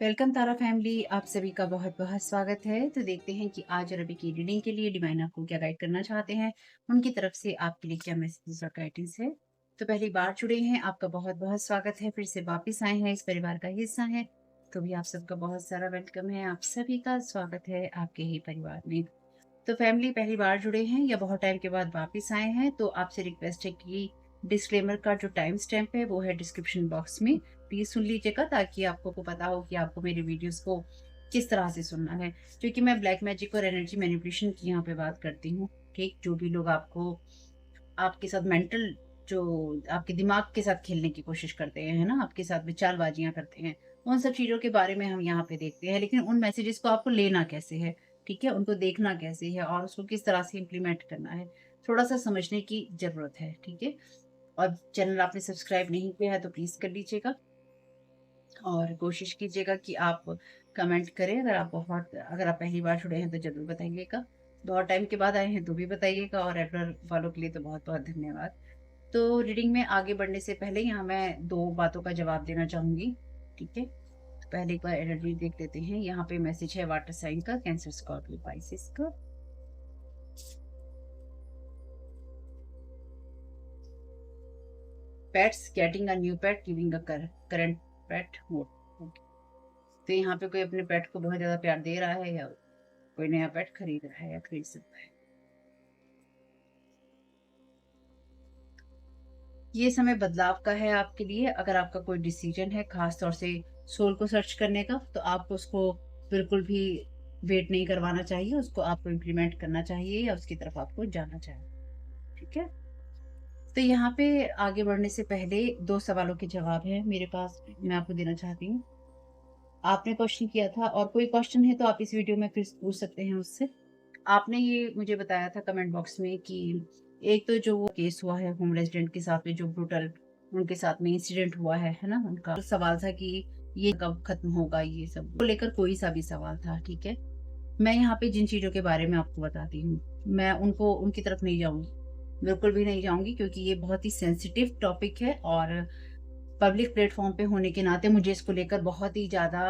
Welcome तारा family, आप सभी का बहुत बहुत स्वागत है। तो देखते हैं कि आज रवि की रीडिंग के लिए डिवाइन आपको क्या गाइड करना चाहते हैं, उनकी तरफ से आपके लिए क्या मैसेजेस और गाइडेंस है। तो पहली बार जुड़े हैं, आपका बहुत बहुत स्वागत है। फिर से वापस आए हैं, इस परिवार का हिस्सा है, तो भी आप सबका बहुत सारा वेलकम है। आप सभी का स्वागत है आपके ही परिवार में। तो फैमिली पहली बार जुड़े हैं या बहुत टाइम के बाद वापस आए हैं, तो आपसे रिक्वेस्ट है कि डिस्क्लेमर का जो टाइम स्टैम्प है वो है डिस्क्रिप्शन बॉक्स में, प्लीज सुन लीजिएगा ताकि आपको को पता हो कि आपको मेरे वीडियोस को किस तरह से सुनना है। क्योंकि मैं ब्लैक मैजिक और एनर्जी मैनिपुलेशन की यहाँ पे बात करती हूँ। ठीक, जो भी लोग आपको आपके साथ मेंटल, जो आपके दिमाग के साथ खेलने की कोशिश करते हैं, है ना, आपके साथ विचारबाजियां करते हैं, उन सब चीजों के बारे में हम यहाँ पे देखते हैं। लेकिन उन मैसेजेस को आपको लेना कैसे है, ठीक है, उनको देखना कैसे है और उसको किस तरह से इम्प्लीमेंट करना है, थोड़ा सा समझने की जरूरत है। ठीक है, और चैनल आपने सब्सक्राइब नहीं किया है तो प्लीज कर लीजिएगा और कोशिश कीजिएगा कि आप कमेंट करें। अगर आप पहली बार जुड़े हैं तो जरूर बताइएगा, बहुत टाइम के बाद आए हैं तो भी बताइएगा, और रेगुलर वालों के लिए तो बहुत बहुत धन्यवाद। तो रीडिंग में आगे बढ़ने से पहले यहाँ मैं दो बातों का जवाब देना चाहूंगी। ठीक है, तो पहले एक बार एनर्जी देख लेते हैं। यहाँ पे मैसेज है वाटर साइन का, कैंसर, स्कॉर्पियो, पाइसेस का। Pets, getting a new pet, giving a current pet mode. तो यहाँ पे कोई अपने पेट को बहुत ज्यादा प्यार दे रहा है, या कोई नया पेट खरीद रहा है या खरीद सकता है। ये समय बदलाव का है आपके लिए। अगर आपका कोई डिसीजन है, खास तौर से सोल को सर्च करने का, तो आपको उसको बिल्कुल भी वेट नहीं करवाना चाहिए, उसको आपको इम्प्लीमेंट करना चाहिए या उसकी तरफ आपको जाना चाहिए। ठीक है, तो यहाँ पे आगे बढ़ने से पहले दो सवालों के जवाब है मेरे पास, मैं आपको देना चाहती हूँ। आपने क्वेश्चन किया था और कोई क्वेश्चन है तो आप इस वीडियो में फिर पूछ सकते हैं मुझसे। आपने ये मुझे बताया था कमेंट बॉक्स में कि एक तो जो वो केस हुआ है होम रेजिडेंट के साथ में, जो ब्रूटल उनके साथ में इंसिडेंट हुआ है ना, उनका सवाल था कि ये कब खत्म होगा, ये सब को लेकर कोई सा भी सवाल था। ठीक है, मैं यहाँ पे जिन चीजों के बारे में आपको बताती हूँ, मैं उनको उनकी तरफ नहीं जाऊंगी, बिल्कुल भी नहीं जाऊंगी, क्योंकि ये बहुत ही सेंसिटिव टॉपिक है और पब्लिक प्लेटफॉर्म पे होने के नाते मुझे इसको लेकर बहुत ही ज्यादा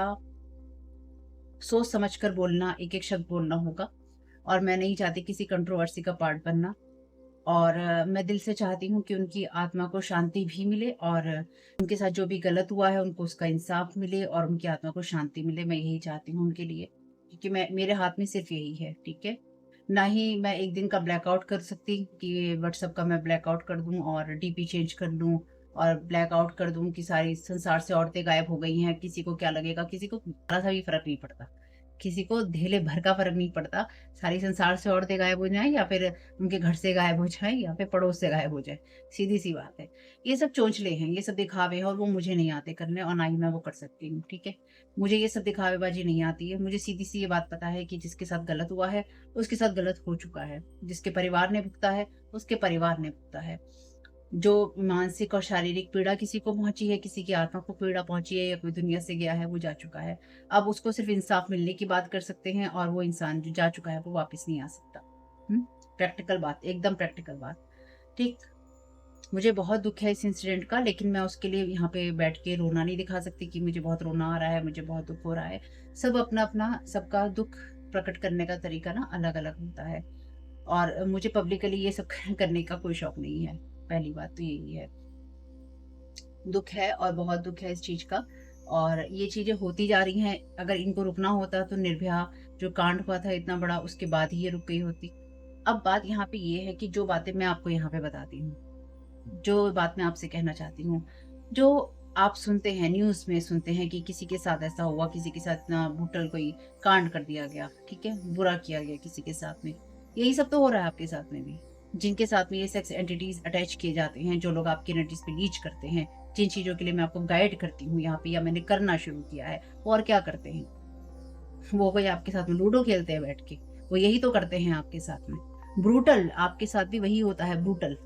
सोच समझकर बोलना, एक एक शब्द बोलना होगा। और मैं नहीं चाहती किसी कंट्रोवर्सी का पार्ट बनना। और मैं दिल से चाहती हूँ कि उनकी आत्मा को शांति भी मिले, और उनके साथ जो भी गलत हुआ है उनको उसका इंसाफ मिले और उनकी आत्मा को शांति मिले। मैं यही चाहती हूँ उनके लिए, क्योंकि मैं, मेरे हाथ में सिर्फ यही है। ठीक है, ना ही मैं एक दिन का ब्लैकआउट कर सकती कि व्हाट्सएप का मैं ब्लैकआउट कर दूं और डीपी चेंज कर दूं और ब्लैकआउट कर दूं कि सारी संसार से औरतें गायब हो गई हैं। किसी को क्या लगेगा, किसी को जरा सा भी फर्क नहीं पड़ता, किसी को धेले भर का फर्क नहीं पड़ता। सारी संसार से औरतें गायब हो जाएं या फिर उनके घर से गायब हो जाए या फिर पड़ोस से गायब हो जाए, सीधी सी बात है। ये सब चोंचले हैं, ये सब दिखावे हैं, और वो मुझे नहीं आते करने और ना ही मैं वो कर सकती हूँ। ठीक है, मुझे ये सब दिखावेबाजी नहीं आती है। मुझे सीधी सी ये बात पता है कि जिसके साथ गलत हुआ है उसके साथ गलत हो चुका है, जिसके परिवार ने भुगता है उसके परिवार ने भुगता है। जो मानसिक और शारीरिक पीड़ा किसी को पहुंची है, किसी की आत्मा को पीड़ा पहुंची है, या कोई दुनिया से गया है, वो जा चुका है। अब उसको सिर्फ इंसाफ मिलने की बात कर सकते हैं, और वो इंसान जो जा चुका है वो वापस नहीं आ सकता। प्रैक्टिकल बात, एकदम प्रैक्टिकल बात। ठीक, मुझे बहुत दुख है इस इंसिडेंट का, लेकिन मैं उसके लिए यहाँ पे बैठ के रोना नहीं दिखा सकती कि मुझे बहुत रोना आ रहा है, मुझे बहुत दुख हो रहा है। सब अपना अपना, सबका दुख प्रकट करने का तरीका ना अलग अलग होता है, और मुझे पब्लिकली ये सब करने का कोई शौक नहीं है। पहली बात तो यही है। दुख है और बहुत दुख है इस चीज का, और ये चीजें होती जा रही हैं। अगर इनको रुकना होता तो निर्भया जो कांड हुआ था इतना बड़ा, उसके बाद ही ये रुक गई होती। अब बात यहाँ पे ये है कि जो बातें मैं आपको यहाँ पे बताती हूँ, जो बात मैं आपसे कहना चाहती हूँ, जो आप सुनते हैं, न्यूज में सुनते हैं कि किसी के साथ ऐसा हुआ, किसी के साथ इतना ब्रूटल कोई कांड कर दिया गया, ठीक है, बुरा किया गया किसी के साथ में, यही सब तो हो रहा है आपके साथ में भी। जिनके साथ में ये सेक्स एंटिटीज अटैच किए जाते हैं, जो लोग आपकी एनर्जीज पे लीच करते हैं, जिन चीजों के लिए मैं आपको गाइड करती हूँ यहाँ पे, या मैंने करना शुरू किया है, वो और क्या करते हैं, वो कोई आपके साथ में लूडो खेलते हैं बैठ के, वो यही तो करते हैं आपके साथ में। ब्रूटल आपके साथ भी वही होता है, ब्रूटल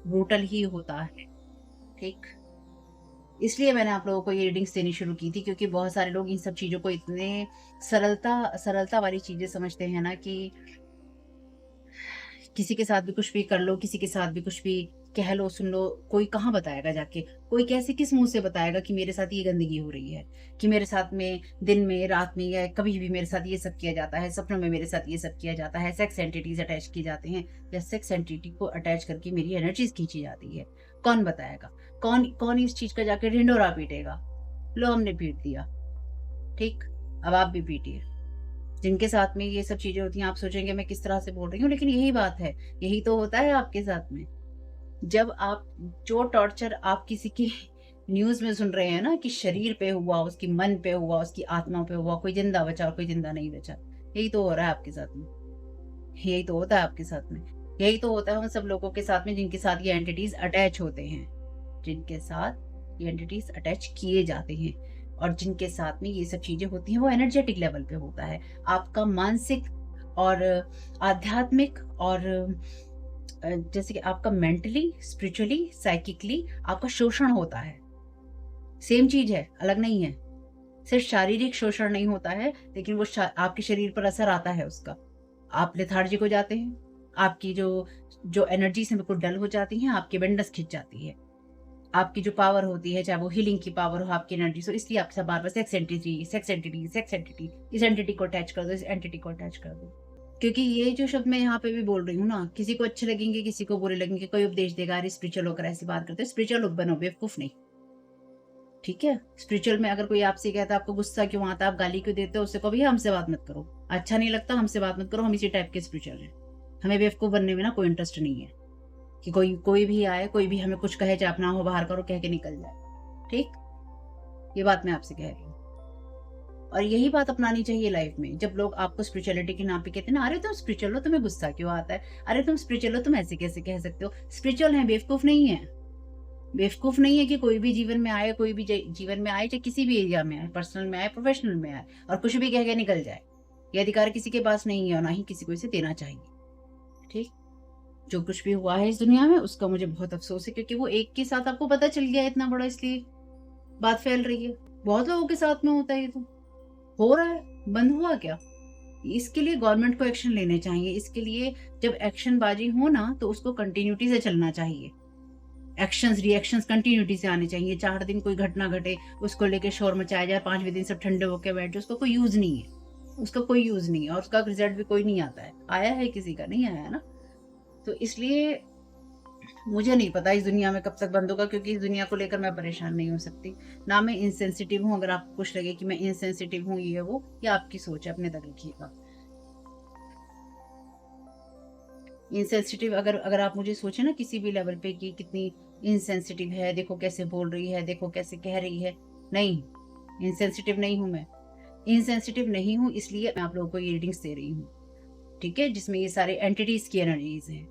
ब्रूटल ही होता है। ठीक, इसलिए मैंने आप लोगों को ये रीडिंग्स देनी शुरू की थी, क्योंकि बहुत सारे लोग इन सब चीजों को इतने सरलता सरलता वाली चीजें समझते हैं ना, कि किसी के साथ भी कुछ भी कर लो, किसी के साथ भी कुछ भी कह लो, सुन लो, कोई कहाँ बताएगा जाके? कोई कैसे, किस मुँह से बताएगा कि मेरे साथ ये गंदगी हो रही है, कि मेरे साथ में दिन में, रात में या कभी भी मेरे साथ ये सब किया जाता है, सपनों में मेरे साथ ये सब किया जाता है, सेक्स एंटिटीज़ अटैच किए जाते हैं या सेक्स एंटिटी को अटैच करके मेरी एनर्जीज़ खींची जाती है। कौन बताएगा? कौन कौन इस चीज़ का जाके ढिंढोरा पीटेगा? लो हमने पीट दिया, ठीक? अब आप भी पीटिए। जिनके साथ में ये सब चीज़ें होती हैं, आप सोचेंगे मैं किस तरह से बोल रही हूँ, लेकिन यही बात है, यही तो होता है आपके साथ में। जब आप जो टॉर्चर आप किसी की न्यूज़ में सुन रहे हैं ना कि शरीर पे हुआ, उसकी मन पे हुआ, उसकी आत्मा पे हुआ, कोई ज़िंदा बचा और कोई ज़िंदा नहीं बचा। यही तो हो रहा है आपके साथ में। यही तो होता है आपके साथ में। यही तो होता है उन सब लोगों के साथ में जिनके साथ ये एंटिटीज़ अटैच होते हैं। जिनके साथ ये एंटिटीज़ अटैच किए जाते हैं और जिनके साथ में ये सब चीज़ें होती हैं, वो एनर्जेटिक लेवल पे होता है। आपका मानसिक और आध्यात्मिक और जैसे कि आपका मेंटली, स्पिरिचुअली, साइकिकली आपका शोषण होता है। सेम चीज़ है, अलग नहीं है। सिर्फ़ शारीरिक शोषण नहीं होता है, लेकिन वो आपके शरीर पर असर आता है उसका। आप लेथार्जिक हो जाते हैं, आपकी जो जो एनर्जीज़ हैं बिल्कुल डल हो जाती हैं, आपकी विंडस खिंच जाती है। आपकी जो पावर होती है, चाहे वो हीलिंग की पावर हो, आपकी एनर्जी हो, इसलिए आपके साथ बार-बार sex entity, sex entity, sex entity, इस एंटिटी को अटैच कर दो, इस एंटिटी को अटैच कर दो। क्योंकि ये जो शब्द मैं यहाँ पे भी बोल रही हूँ ना, किसी को अच्छे लगेंगे, किसी को बुरे लगेंगे, कोई उपदेश देगा, अरे स्पिरिचुअल होकर ऐसी बात करते हो, स्पिरिचुअल बनो, बेवकूफ़ नहीं, ठीक है? स्पिरिचुअल में अगर कोई आपसे कहता है आपको गुस्सा क्यों आता है, आप गाली क्यों देते हो, उससे कहो भैया हमसे बात मत करो। अच्छा नहीं लगता हमसे बात मत करो, हम इसी टाइप के स्पिरिचुअल हैं। हमें बेवकूफ़ बनने में ना कोई इंटरेस्ट नहीं है, कि कोई कोई भी आए, कोई भी हमें कुछ कहे, चाहे अपना हो बाहर करो, कह के निकल जाए, ठीक? ये बात मैं आपसे कह रही हूँ। और यही बात अपनानी चाहिए लाइफ में। जब लोग आपको स्पिरिचुअलिटी के नाम पे कहते हैं ना, "अरे तुम स्पिरिचुअल हो, तुम्हें गुस्सा क्यों आता है? अरे तुम स्पिरिचुअल हो, तुम ऐसे कैसे कह सकते हो?" स्पिरिचुअल हैं, बेवकूफ़ नहीं हैं। बेवकूफ़ नहीं है कि कोई भी जीवन में आए, कोई भी जीवन में आए, चाहे किसी भी एरिया में आए, पर्सनल में आए, प्रोफेशनल में आए और कुछ भी कह के निकल जाए। ये अधिकार किसी के पास नहीं है और ना ही किसी को इसे देना चाहिए। ठीक? जो कुछ भी हुआ है इस दुनिया में उसका मुझे बहुत अफ़सोस है, क्योंकि वो एक के साथ आपको पता चल गया है इतना बड़ा, इसलिए बात फैल रही है। बहुत लोगों के साथ में होता है ये तो। हो रहा है, बंद हुआ क्या? इसके लिए गवर्नमेंट को एक्शन लेने चाहिए। इसके लिए जब एक्शनबाजी हो ना, तो उसको कंटिन्यूटी से चलना चाहिए। एक्शंस, रिएक्शंस कंटिन्यूटी से आने चाहिए। 4 दिन कोई घटना घटे, उसको लेके शोर मचाया जाए, 5वें दिन सब ठंडे होके बैठ जाओ, उसका कोई यूज़ नहीं है। उसका कोई यूज़ नहीं है और उसका रिज़ल्ट भी कोई नहीं आता है। आया है किसी का? नहीं आया ना। तो इसलिए मुझे नहीं पता इस दुनिया में कब तक बंद होगा, क्योंकि इस दुनिया को लेकर मैं परेशान नहीं हो सकती। ना मैं इनसेंसिटिव हूँ, अगर आपको कुछ लगे कि मैं इनसेंसिटिव हूँ, ये वो, ये आपकी सोच है, अपने तक रखिएगा। इनसेंसिटिव अगर अगर आप मुझे सोचे ना किसी भी लेवल पे कि कितनी इनसेंसिटिव है, देखो कैसे बोल रही है, देखो कैसे कह रही है, नहीं, इनसेंसिटिव नहीं हूँ मैं। इनसेंसिटिव नहीं हूँ, इसलिए मैं आप लोगों को ये रीडिंग्स दे रही हूँ, ठीक है? जिसमें ये सारे एंटिटीज़ की एनर्जीज़ हैं,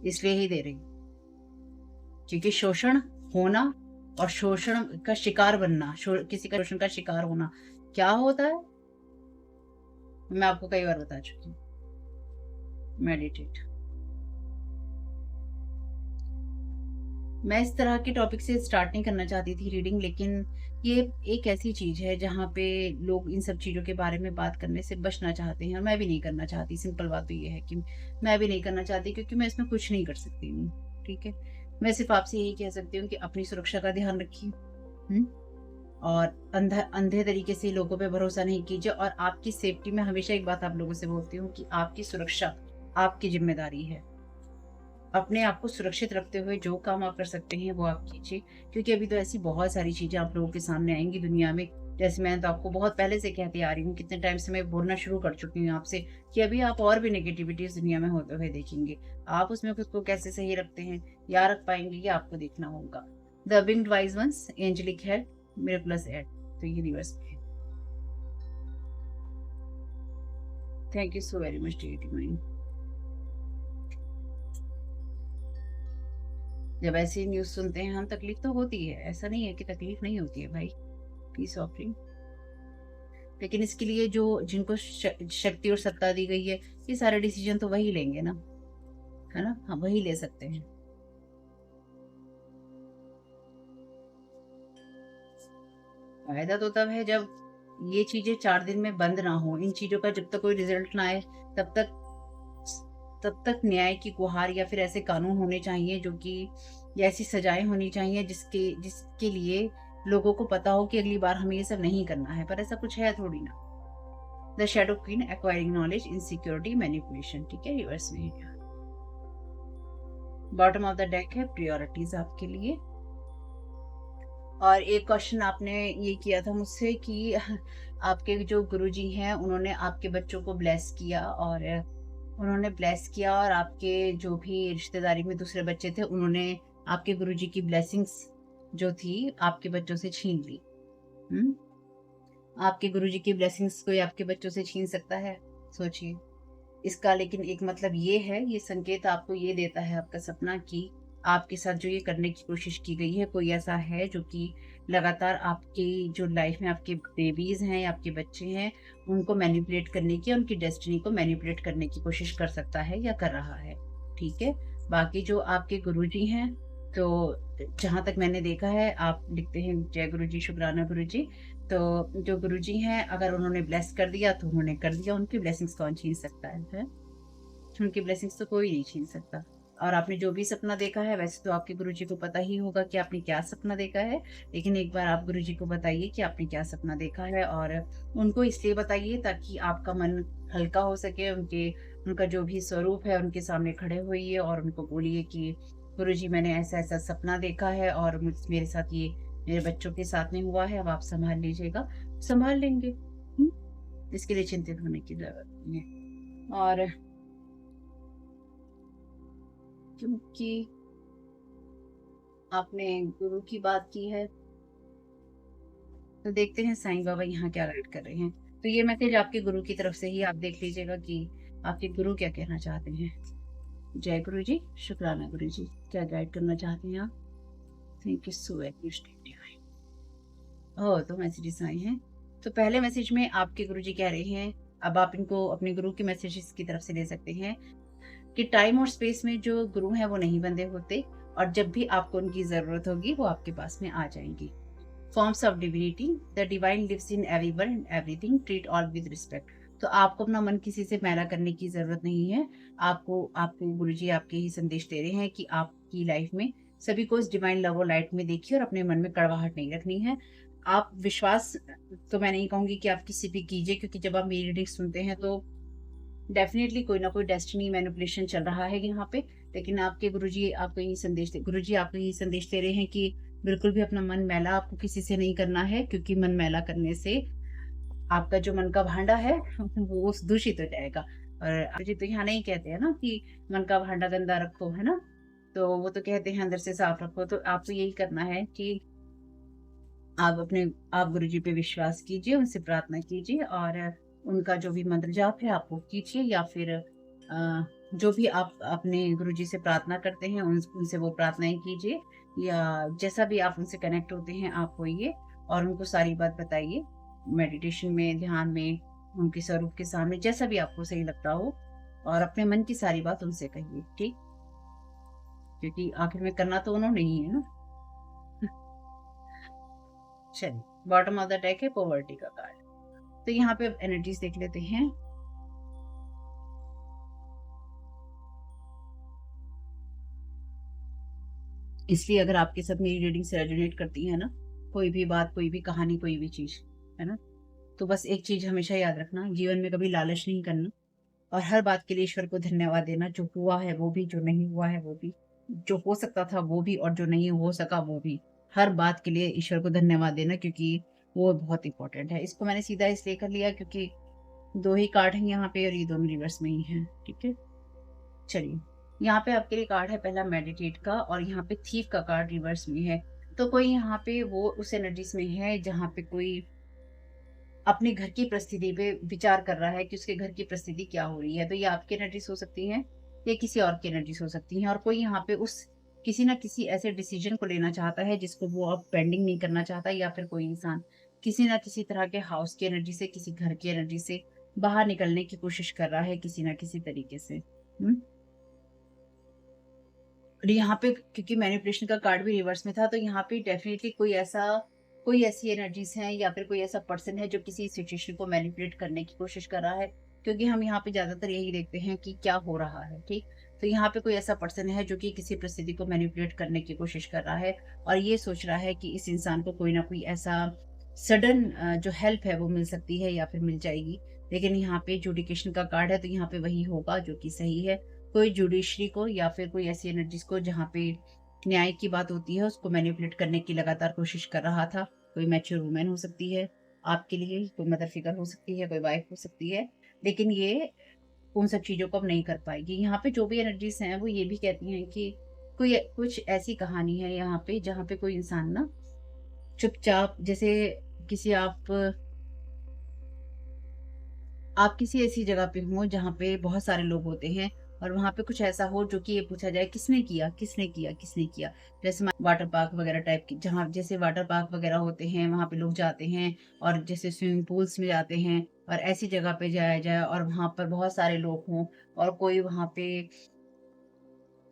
इसलिए ही दे रही हूँ। क्योंकि शोषण होना और शोषण का शिकार बनना, किसी का शोषण का शिकार होना, क्या होता है? मैं आपको कई बार बता चुकी हूँ। मेडिटेट। मैं इस तरह के टॉपिक से स्टार्ट नहीं करना चाहती थी रीडिंग, लेकिन ये एक ऐसी चीज़ है जहाँ पे लोग इन सब चीज़ों के बारे में बात करने से बचना चाहते हैं और मैं भी नहीं करना चाहती। सिंपल बात तो ये है कि मैं भी नहीं करना चाहती, क्योंकि मैं इसमें कुछ नहीं कर सकती हूँ, ठीक है? मैं सिर्फ़ आपसे यही कह सकती हूँ कि अपनी सुरक्षा का ध्यान रखिए, हुँ? और अंधे तरीके से लोगों पे भरोसा नहीं कीजिए और आपकी सेफ्टी में हमेशा एक बात आप लोगों से बोलती हूँ कि आपकी सुरक्षा आपकी ज़िम्मेदारी है। अपने आप को सुरक्षित रखते हुए जो काम आप कर सकते हैं वो आप कीजिए, क्योंकि अभी तो ऐसी बहुत सारी चीज़ें आप लोगों के सामने आएँगी दुनिया में। जैसे मैं तो आपको बहुत पहले से कहती आ रही हूँ, कितने टाइम से मैं बोलना शुरू कर चुकी हूँ आपसे कि अभी आप और भी नेगेटिविटी इस दुनिया में होते हुए देखेंगे। आप उसमें खुद को कैसे सही रखते हैं या रख पाएँगे, ये आपको देखना होगा। The winged wise ones, angelic head, miraculous aid, तो ये रिवर्स में है। Thank you so very much dear divine. जब ऐसी न्यूज़ सुनते हैं हम, तकलीफ तो होती है, ऐसा नहीं है कि तकलीफ नहीं होती है भाई। Peace offering. लेकिन इसके लिए जो जिनको शक्ति और सत्ता दी गई है, ये सारे डिसीजन तो वही लेंगे ना, है ना? हाँ, वही ले सकते हैं। फायदा तो तब है जब ये चीजें 4 दिन में बंद ना हो। इन चीजों का जब तक कोई रिजल्ट ना आए, तब तक तब तक न्याय की गुहार या फिर ऐसे कानून होने चाहिए जो कि, या ऐसी सजाएं होनी चाहिए जिसके लिए लोगों को पता हो कि अगली बार हमें ये सब नहीं करना है, पर ऐसा कुछ है थोड़ी ना। The shadow queen acquiring knowledge, insecurity, manipulation, ठीक है, रिवर्स में है। बॉटम ऑफ द डेक है प्रायोरिटीज आपके लिए। और एक क्वेश्चन आपने ये किया था मुझसे कि आपके जो गुरुजी हैं उन्होंने आपके बच्चों को ब्लेस किया, और आपके जो भी रिश्तेदारी में दूसरे बच्चे थे उन्होंने आपके गुरुजी की ब्लेसिंग्स जो थी आपके बच्चों से छीन ली। आपके गुरुजी की ब्लेसिंग्स कोई आपके बच्चों से छीन सकता है? सोचिए। इसका लेकिन एक मतलब ये है, ये संकेत आपको ये देता है आपका सपना कि आपके साथ जो ये करने की कोशिश की गई है, कोई ऐसा है जो कि लगातार आपकी जो लाइफ में आपके बेबीज हैं या आपके बच्चे हैं उनको मैनिपुलेट करने की, उनकी डेस्टिनी को मैनिपुलेट करने की कोशिश कर सकता है या कर रहा है। ठीक है। बाकी जो आपके गुरुजी हैं, तो जहाँ तक मैंने देखा है आप लिखते हैं जय गुरुजी, शुक्राना गुरुजी। तो जो गुरुजी हैं अगर उन्होंने ब्लेस कर दिया तो उन्होंने कर दिया, उनकी ब्लेसिंग्स कौन छीन सकता है? उनकी ब्लेसिंग्स तो कोई नहीं छीन सकता। और आपने जो भी सपना देखा है, वैसे तो आपके गुरुजी को पता ही होगा कि आपने क्या सपना देखा है, लेकिन एक बार आप गुरुजी को बताइए कि आपने क्या सपना देखा है, और उनको इसलिए बताइए ताकि आपका मन हल्का हो सके। उनका जो भी स्वरूप है उनके सामने खड़े होइए और उनको बोलिए कि गुरुजी मैंने ऐसा-ऐसा सपना देखा है और मेरे साथ ये मेरे बच्चों के साथ में हुआ है, अब आप सँभाल लीजिएगा। सँभाल लेंगे। हुँ? इसके लिए चिंतित होने की ज़रूरत नहीं है। और क्योंकि आपने गुरु की बात की है, तो देखते हैं साईं बाबा यहाँ क्या गाइड कर रहे हैं। तो ये मैसेज आपके गुरु की तरफ से ही आप देख लीजिएगा कि आपके गुरु क्या कहना चाहते हैं। जय गुरु जी, शुक्राना गुरु जी, क्या गाइड करना चाहते हैं आप? Thank you so very much. Oh! तो मैसेजेस आए हैं। तो पहले मैसेज में आपके गुरुजी कह रहे हैं, अब आप इनको अपने गुरु के मैसेजेस की तरफ से ले सकते हैं कि टाइम और स्पेस में जो गुरु हैं वो नहीं बंधे होते, और जब भी आपको उनकी ज़रूरत होगी वो आपके पास में आ जाएँगी। Forms of divinity, the divine lives in everyone and everything, treat all with respect. तो आपको अपना मन किसी से मैला करने की ज़रूरत नहीं है। आपको आपके गुरुजी आपके ही संदेश दे रहे हैं कि आपकी लाइफ में सभी को इस डिवाइन लव और लाइट में देखिए और अपने मन में कड़वाहट नहीं रखनी है। आप विश्वास, तो मैं नहीं कहूँगी कि आप किसी पे कीजिए, क्योंकि जब आप मेरी रीडिंग सुनते हैं तो डेफ़िनेटली कोई ना कोई डेस्टिनी मैनिपुलेशन चल रहा है यहाँ पे। लेकिन आपके गुरुजी आपको यही संदेश दे रहे हैं कि बिल्कुल भी अपना मन मैला आपको किसी से नहीं करना है, क्योंकि मन मैला करने से आपका जो मन का भांडा है वो दूषित हो जाएगा। और जी तो यहाँ नहीं कहते हैं ना कि मन का भांडा गंदा रखो, है ना? तो वो तो कहते हैं अंदर से साफ रखो। तो आपको यही करना है कि आप गुरुजी पे विश्वास कीजिए, उनसे प्रार्थना कीजिए, और उनका जो भी मंत्र जाप है आप वो कीजिए, या फिर जो भी आप अपने गुरुजी से प्रार्थना करते हैं उनसे वो प्रार्थनाएँ कीजिए, या जैसा भी आप उनसे कनेक्ट होते हैं आप होइए और उनको सारी बात बताइए। मेडिटेशन में, ध्यान में, उनके स्वरूप के सामने, जैसा भी आपको सही लगता हो, और अपने मन की सारी बात उनसे कहिए, ठीक? क्योंकि आखिर में करना तो उन्होंने ही है ना। चलिए, बॉटम ऑफ द डेक है पॉवर्टी का कार्ड। तो यहाँ पे एनर्जीज देख लेते हैं। इसलिए अगर आपके साथ मेरी रीडिंग से रेजोनेट करती है ना, कोई भी बात, कोई भी कहानी, कोई भी चीज, है ना, तो बस एक चीज हमेशा याद रखना, जीवन में कभी लालच नहीं करना, और हर बात के लिए ईश्वर को धन्यवाद देना। जो हुआ है वो भी, जो नहीं हुआ है वो भी, जो हो सकता था वो भी, और जो नहीं हो सका वो भी। हर बात के लिए ईश्वर को धन्यवाद देना, क्योंकि वो बहुत इंपॉर्टेंट है। इसको मैंने सीधा इसलिए कर लिया क्योंकि 2 ही कार्ड हैं यहाँ पे और ये दोनों रिवर्स में ही हैं, ठीक है? चलिए, यहाँ पे आपके लिए कार्ड है पहला मेडिटेट का, और यहाँ पे थीफ का कार्ड रिवर्स में है। तो कोई यहाँ पे वो उस एनर्जीज में है जहाँ पे कोई अपने घर की परिस्थिति पे विचार कर रहा है कि उसके घर की परिस्थिति क्या हो रही है। तो ये आपकी एनर्जीज हो सकती हैं, या किसी और की एनर्जीज हो सकती हैं, और कोई यहाँ पे उस किसी ना किसी ऐसे डिसीजन को लेना चाहता है जिसको वो अब पेंडिंग नहीं करना चाहता, या फिर कोई इंसान किसी ना किसी तरह के हाउस की एनर्जी से, किसी घर की एनर्जी से बाहर निकलने की कोशिश कर रहा है किसी ना किसी तरीके से। और यहाँ पे क्योंकि मैनिपुलेशन का कार्ड भी रिवर्स में था, तो यहाँ पे डेफिनेटली कोई ऐसी एनर्जीज हैं, या फिर कोई ऐसा पर्सन है जो किसी सिचुएशन को मैनिपुलेट करने की कोशिश कर रहा है, क्योंकि हम यहाँ पे ज़्यादातर यही देखते हैं कि क्या हो रहा है, ठीक? तो यहाँ पे कोई ऐसा पर्सन है जो कि किसी परिस्थिति को मैनिपुलेट करने की कोशिश कर रहा है और ये सोच रहा है कि इस इंसान को कोई ना कोई ऐसा सडन जो हेल्प है वो मिल सकती है या फिर मिल जाएगी। लेकिन यहाँ पे जुडिकेशन का कार्ड है तो यहाँ पे वही होगा जो कि सही है। कोई जुडिशरी को या फिर कोई ऐसी एनर्जीज़ को जहाँ पे न्याय की बात होती है उसको मैनिपुलेट करने की लगातार कोशिश कर रहा था। कोई मैच्योर वुमन हो सकती है आपके लिए, कोई मदर फिगर हो सकती है, कोई वाइफ हो सकती है। लेकिन ये उन सब चीज़ों को अब नहीं कर पाएगी। यहाँ पे जो भी एनर्जीज़ हैं वो ये भी कहती हैं कि कोई कुछ ऐसी कहानी है यहाँ पे जहाँ पे कोई इंसान ना चुपचाप जैसे किसी आप किसी ऐसी जगह पे हो जहाँ पे बहुत सारे लोग होते हैं और वहाँ पे कुछ ऐसा हो जो कि ये पूछा जाए किसने किया, किसने किया, किसने किया? जैसे वाटर पार्क वगैरह टाइप की जहाँ जैसे वाटर पार्क वगैरह होते हैं वहाँ पे लोग जाते हैं और जैसे स्विमिंग पूल्स में जाते हैं और ऐसी जगह पे जाया जाए और वहाँ पर बहुत सारे लोग हों और कोई वहाँ पे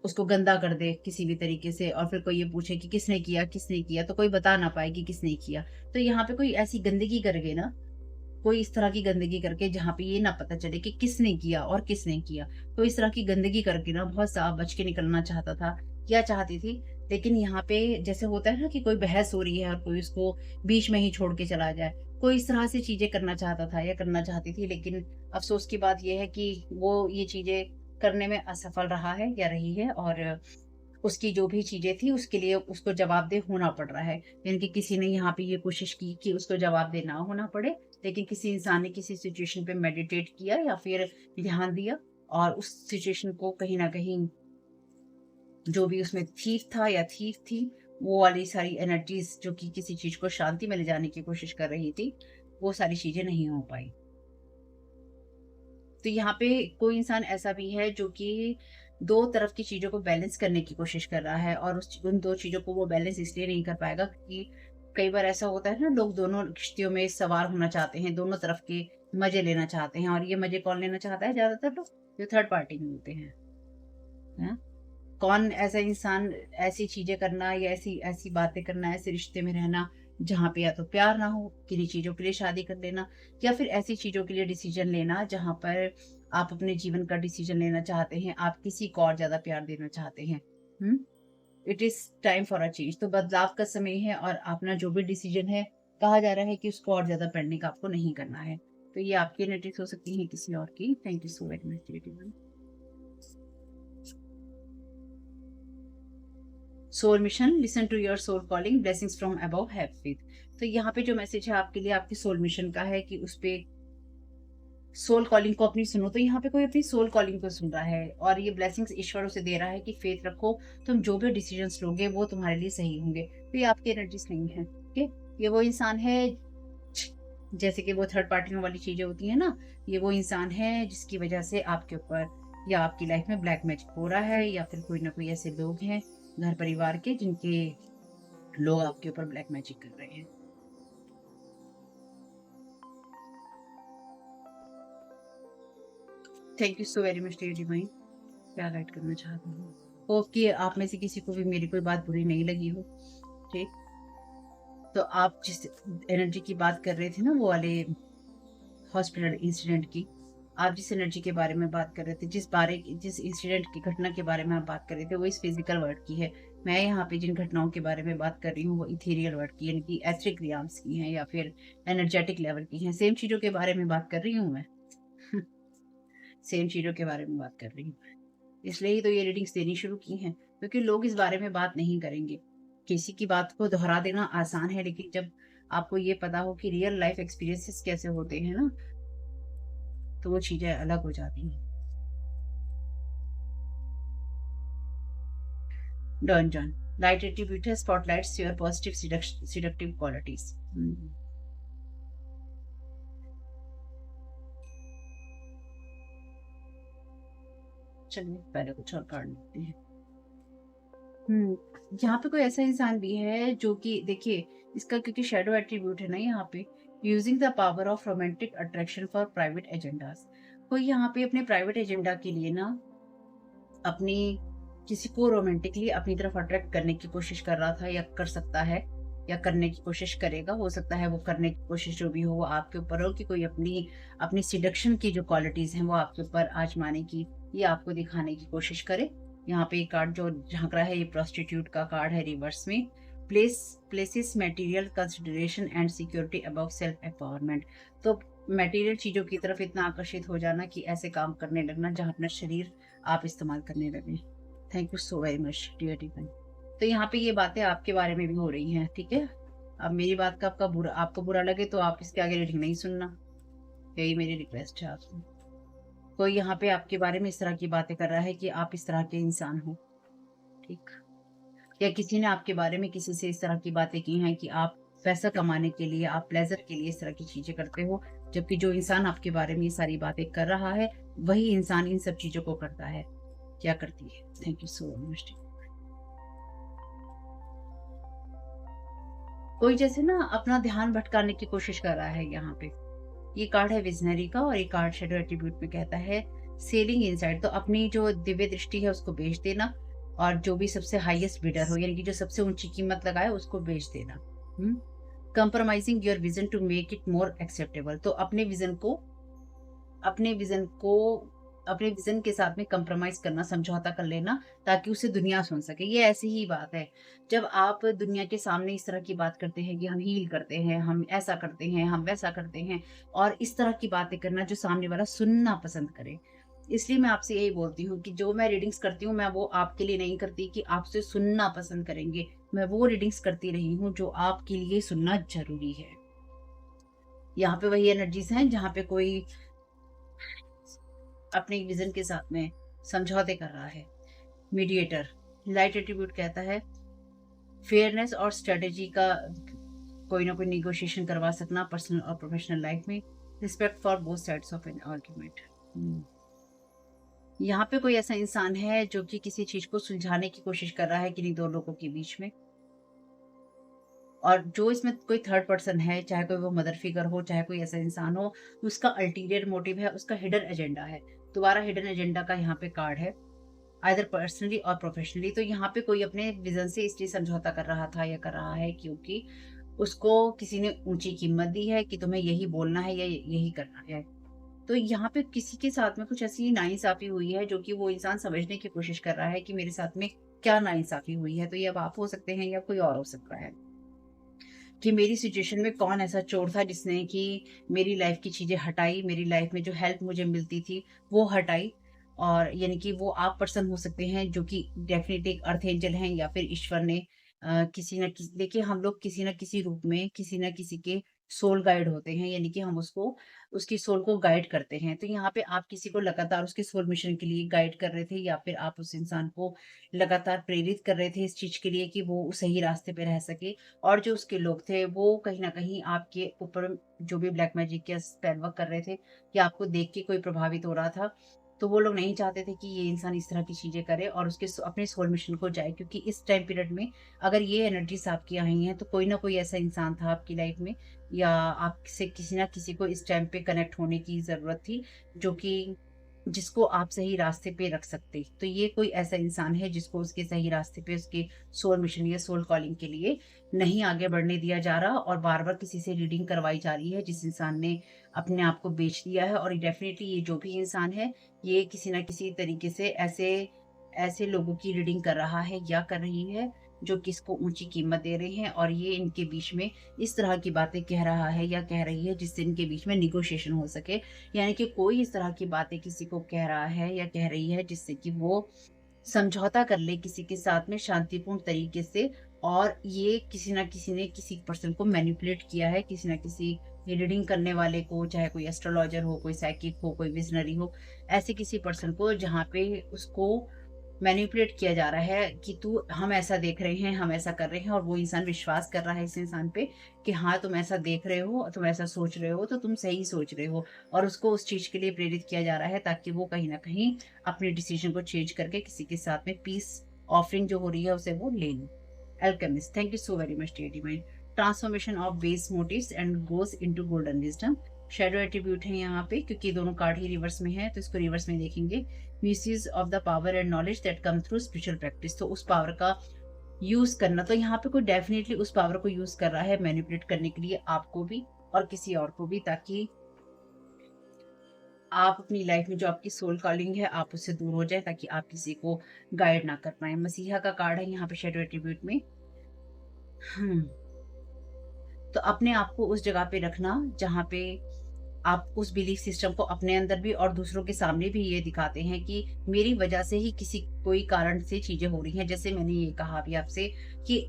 उसको गंदा कर दे किसी भी तरीके से और फिर कोई ये पूछे कि किसने किया, किसने किया? तो कोई बता ना पाए कि किसने किया। तो यहाँ पे कोई ऐसी गंदगी करके ना कोई इस तरह की गंदगी करके जहाँ पे ये ना पता चले कि किसने किया और किसने किया। तो इस तरह की गंदगी करके ना बहुत साफ बच के निकलना चाहता था या चाहती थी। लेकिन यहाँ पे जैसे होता है ना कि कोई बहस हो रही है और कोई उसको बीच में ही छोड़ के चला जाए। कोई इस तरह से चीज़ें करना चाहता था या करना चाहती थी लेकिन अफ़सोस की बात ये है कि वो ये चीज़ें करने में असफल रहा है या रही है और उसकी जो भी चीज़ें थी उसके लिए उसको जवाबदेह होना पड़ रहा है। यानी कि किसी ने यहाँ पे ये कोशिश की कि उसको जवाबदेह ना होना पड़े, लेकिन किसी इंसान ने किसी सिचुएशन पे मेडिटेट किया या फिर ध्यान दिया और उस सिचुएशन को कहीं न कहीं जो भी उसमें थीफ था या थीफ थी, वो वाली सारी एनर्जीज़ जो कि किसी चीज़ को शांति में ले जाने की कोशिश कर रही थी, वो सारी चीज़ें नहीं हो पाई। तो यहाँ पे कोई इंसान ऐसा भी है जो कि 2 तरफ की चीज़ों को बैलेंस करने की कोशिश कर रहा है और उस उन 2 चीज़ों को वो बैलेंस इसलिए नहीं कर पाएगा क्योंकि कई बार ऐसा होता है ना लोग दोनों किश्तियों में सवार होना चाहते हैं, दोनों तरफ के मज़े लेना चाहते हैं और ये मज़े कौन लेना चाहता है ज़्यादातर लोग? जो थर्ड पार्टी में होते हैं। हैं? कौन ऐसा इंसान ऐसी चीज़ें करना या ऐसी ऐसी बातें करना, ऐसे रिश्ते में रहना, जहाँ पे या तो प्यार ना हो, किन्हीं चीज़ों के लिए शादी कर लेना या फिर ऐसी चीज़ों के लिए डिसीज़न लेना, जहाँ पर आप अपने जीवन का डिसीज़न लेना चाहते हैं, आप किसी को और ज़्यादा प्यार देना चाहते हैं। हुँ? It is time for a change तो बदलाव का समय है और अपना जो भी डिसीज़न है, कहा जा रहा है कि उसको और ज़्यादा पेंडिंग आपको नहीं करना है। तो ये आपकी एनालिटिक्स हो सकती है, किसी और की। Thank you so very much everyone. Soul mission listen to your soul calling blessings from above have faith. तो यहाँ पे जो मैसेज है आपके लिए आपकी सोल मिशन का है कि उस पे सोल कॉलिंग को अपनी सुनो। तो यहाँ पे कोई अपनी सोल कॉलिंग को सुन रहा है और ये ब्लेसिंग्स ईश्वर उसे दे रहा है कि फेथ रखो, तुम जो भी डिसीजंस लोगे वो तुम्हारे लिए सही होंगे। तो ये आपकी एनर्जीज नहीं है, ठीक है? ये वो इंसान है जैसे कि वो थर्ड पार्टी वाली चीजें होती है ना, ये वो इंसान है जिसकी वजह से आपके ऊपर या आपकी लाइफ में ब्लैक मैजिक हो रहा है या फिर कोई ना कोई ऐसे लोग हैं घर परिवार के जिनके लोग आपके ऊपर ब्लैक मैजिक कर रहे हैं। Thank you so very much dear divine. क्या गाइड करना चाहती हूँ। होप कि आप में से किसी को भी मेरी कोई बात बुरी नहीं लगी हो, ठीक? तो आप जिस एनर्जी की बात कर रहे थे ना वो वाले हॉस्पिटल इंसिडेंट की, आप जिस एनर्जी के बारे में बात कर रहे थे, जिस इंसिडेंट की घटना के बारे में आप बात कर रहे थे, वो इस फिजिकल वर्ल्ड की है। मैं यहाँ पे जिन घटनाओं के बारे में बात कर रही हूँ, वो इथेरियल वर्ल्ड की यानी कि एथरिक रियाम्स की हैं या फिर एनर्जेटिक लेवल की हैं। सेम चीज़ों के बारे में बात कर रही हूँ मैं। सेम चीज़ों के बारे में बात कर रही हूँ। इसलिए ही तो ये रीडिंग्स देनी शुरू की हैं, क्योंकि लोग इस बारे में बात नहीं करेंगे। किसी की बात को दोहरा देना आसान है, लेकिन जब आपको ये पता हो कि रियल लाइफ एक्सपीरियंसेस कैसे होते हैं ना, तो वो चीज़ें अलग हो जाती हैं। Done John light attribute spotlights your positive seductive qualities. चलिए पहले कुछ और कार्ड लेते हैं। यहाँ पे कोई ऐसा इंसान भी है जो कि देखिए इसका क्योंकि शेडो एट्रीब्यूट है ना यहाँ पे, using the power of romantic attraction for private agendas. कोई यहाँ पे अपने प्राइवेट एजेंडा के लिए ना अपनी किसी को रोमांटिकली अपनी तरफ अट्रैक्ट करने की कोशिश कर रहा था या कर सकता है। या करने की कोशिश करेगा। हो सकता है वो करने की कोशिश जो भी हो वो आपके ऊपर हो, कि कोई अपनी अपनी सिडक्शन की जो क्वालिटीज़ हैं वो आपके ऊपर आज़माने की या आपको दिखाने की कोशिश करे। यहाँ पे ये कार्ड जो झाँक रहा है ये प्रोस्टिट्यूट का कार्ड है रिवर्स में। Places material consideration and security above self empowerment. तो मटेरियल चीज़ों की तरफ इतना आकर्षित हो जाना कि ऐसे काम करने लगना जहाँ अपना शरीर आप इस्तेमाल करने लगे। Thank you so very much dear divine. तो यहाँ पे ये बातें आपके बारे में भी हो रही हैं, ठीक है? अब मेरी बात का आपको बुरा लगे तो आप इसके आगे रीडिंग नहीं सुनना। यही मेरी रिक्वेस्ट है आपसे। कोई यहाँ पे आपके बारे में इस तरह की बातें कर रहा है कि आप इस तरह के इंसान हो, ठीक? या किसी ने आपके बारे में किसी से इस तरह की बातें की हैं कि आप पैसा कमाने के लिए, आप प्लेज़र के लिए इस तरह की चीज़ें करते हो, जबकि जो इंसान आपके बारे में ये सारी बातें कर रहा है, वही इंसान इन सब चीज़ों को करता है, क्या करती है। Thank you so much. कोई जैसे ना अपना ध्यान भटकाने की कोशिश कर रहा है यहाँ पे। ये कार्ड है विज़नरी का और ये कार्ड शैडो एट्रिब्यूट में कहता है सेलिंग इनसाइड। तो अपनी जो दिव्य दृष्टि है उसको बेच देना और जो भी सबसे हाईएस्ट बिडर हो यानी कि जो सबसे ऊँची कीमत लगाए उसको बेच देना। हुँ? Compromising your vision to make it more acceptable. तो अपने विज़न को अपने विज़न के साथ में कंप्रोमाइज़ करना, समझौता कर लेना ताकि उसे दुनिया सुन सके। ये ऐसी ही बात है। जब आप दुनिया के सामने इस तरह की बात करते हैं कि हम हील करते हैं, हम ऐसा करते हैं, हम वैसा करते हैं और इस तरह की बातें करना जो सामने वाला सुनना पसंद करे। इसलिए मैं आपसे यही बोलती हूँ कि जो मैं रीडिंग्स करती हूँ, मैं वो आपके लिए नहीं करती कि आपसे सुनना पसंद करेंगे। मैं वो रीडिंग्स करती रही हूँ जो आपके लिए सुनना ज़रूरी है। यहाँ पे वही एनर्जीज़ हैं जहाँ पे कोई अपने विज़न के साथ में समझौते कर रहा है। मीडिएटर, लाइट एट्रिब्यूट कहता है फेयरनेस और स्ट्रेटेजी का कोई ना कोई नेगोशिएशन करवा सकना पर्सनल और प्रोफेशनल लाइफ में। Respect for both sides of an argument. यहाँ पे कोई ऐसा इंसान है जो कि किसी चीज़ को सुलझाने की कोशिश कर रहा है किन्हीं दो लोगों के बीच में। और जो इसमें कोई थर्ड पर्सन है, चाहे कोई वो मदर फिगर हो, चाहे कोई ऐसा इंसान हो, उसका अल्टीरियर मोटिव है, उसका हिडन एजेंडा है। दोबारा हिडन एजेंडा का यहाँ पे कार्ड है, आइदर पर्सनली और प्रोफेशनली। तो यहाँ पे कोई अपने विज़न से इसलिए समझौता कर रहा था या कर रहा है क्योंकि उसको किसी ने ऊँची कीमत दी है कि तुम्हें यही बोलना है या यही करना है। तो यहाँ पे किसी के साथ में कुछ ऐसी नाइंसाफ़ी हुई है जो कि वो इंसान समझने की कोशिश कर रहा है कि मेरे साथ में क्या नाइंसाफ़ी हुई है। तो ये अब आप हो सकते हैं या कोई और हो सकता है। कि मेरी सिचुएशन में कौन ऐसा चोर था जिसने कि मेरी लाइफ की चीज़ें हटाई, मेरी लाइफ में जो हेल्प मुझे मिलती थी, वो हटाई। और यानी कि वो आप पर्सन हो सकते हैं जो कि डेफ़िनिटली एक अर्थ एंजल हैं या फिर ईश्वर ने किसी न किसी देखिए हम लोग किसी न किसी रूप में किसी न किसी के सोल गाइड होते हैं, यानी कि हम उसको उसकी सोल को गाइड करते हैं। तो यहाँ पे आप किसी को लगातार उसके सोल मिशन के लिए गाइड कर रहे थे या फिर आप उस इंसान को लगातार प्रेरित कर रहे थे इस चीज़ के लिए कि वो सही रास्ते पे रह सके। और जो उसके लोग थे वो कहीं न कहीं आपके ऊपर जो भी ब्लैक मैजिक या स्पेल वर्क कर रहे थे या आपको देख के कोई प्रभावित हो रहा था, तो वो लोग नहीं चाहते थे कि ये इंसान इस तरह की चीज़ें करे और उसके अपने सोल मिशन को जाए, क्योंकि इस टाइम पीरियड में अगर ये एनर्जीज़ आपकी आई हैं, तो कोई ना कोई ऐसा इंसान था आपकी लाइफ में या आपसे किसी ना किसी को इस टाइम पे कनेक्ट होने की ज़रूरत थी, जो कि जिसको आप सही रास्ते पे रख सकते। तो ये कोई ऐसा इंसान है जिसको उसके सही रास्ते पे उसके सोल मिशन या सोल कॉलिंग के लिए नहीं आगे बढ़ने दिया जा रहा और बार-बार किसी से रीडिंग करवाई जा रही है जिस इंसान ने अपने आप को बेच दिया है। और डेफ़िनिटली ये जो भी इंसान है, ये किसी न किसी तरीके से ऐसे ऐसे लोगों की रीडिंग कर रहा है या कर रही है, जो कि इसको ऊँची कीमत दे रहे हैं और ये इनके बीच में इस तरह की बातें कह रहा है या कह रही है जिससे इनके बीच में नेगोशिएशन हो सके। यानी कि कोई इस तरह की बातें किसी को कह रहा है या कह रही है जिससे कि वो समझौता कर ले किसी के साथ में शांतिपूर्ण तरीके से। और ये किसी न किसी ने किसी पर्सन को मैनिपुलेट किया है, किसी न किसी रीडिंग करने वाले को, चाहे कोई एस्ट्रोलॉजर हो, कोई साइकिक हो, कोई विज़नरी हो, ऐसे किसी पर्सन को जहाँ पे उसको मैनिपुलेट किया जा रहा है कि तू हम ऐसा देख रहे हैं, हम ऐसा कर रहे हैं और वो इंसान विश्वास कर रहा है इस इंसान पे कि हाँ, तुम ऐसा देख रहे हो, तुम ऐसा सोच रहे हो, तो तुम सही सोच रहे हो। और उसको उस चीज़ के लिए प्रेरित किया जा रहा है ताकि वो कहीं न कहीं अपने डिसीज़न को चेंज करके किसी के साथ में पीस ऑफरिंग जो हो रही है उसे वो ले ले। Alchemist, thank you so very much dear divine. Transformation of base motives and goes into golden wisdom. Shadow attribute है यहाँ पे क्योंकि दोनों कार्ड ही रिवर्स में है, तो इसको रिवर्स में देखेंगे। Misuse of the power and knowledge that come through spiritual practice. तो उस पावर का यूज करना। तो यहाँ पे कोई डेफिनेटली उस पावर को यूज कर रहा है मैनिपुलेट करने के लिए आपको भी और किसी और को भी, ताकि आप अपनी लाइफ में जो आपकी सोल कॉलिंग है आप उससे दूर हो जाए, ताकि आप किसी को गाइड ना कर पाए। मसीहा का कार्ड है यहाँ पे शैडो एट्रीब्यूट में। हम्म तो अपने आप को उस जगह पे रखना जहाँ पे आप उस बिलीफ सिस्टम को अपने अंदर भी और दूसरों के सामने भी ये दिखाते हैं कि मेरी वजह से ही किसी कोई कारण से चीजें हो रही हैं। जैसे मैंने ये कहा अभी आपसे कि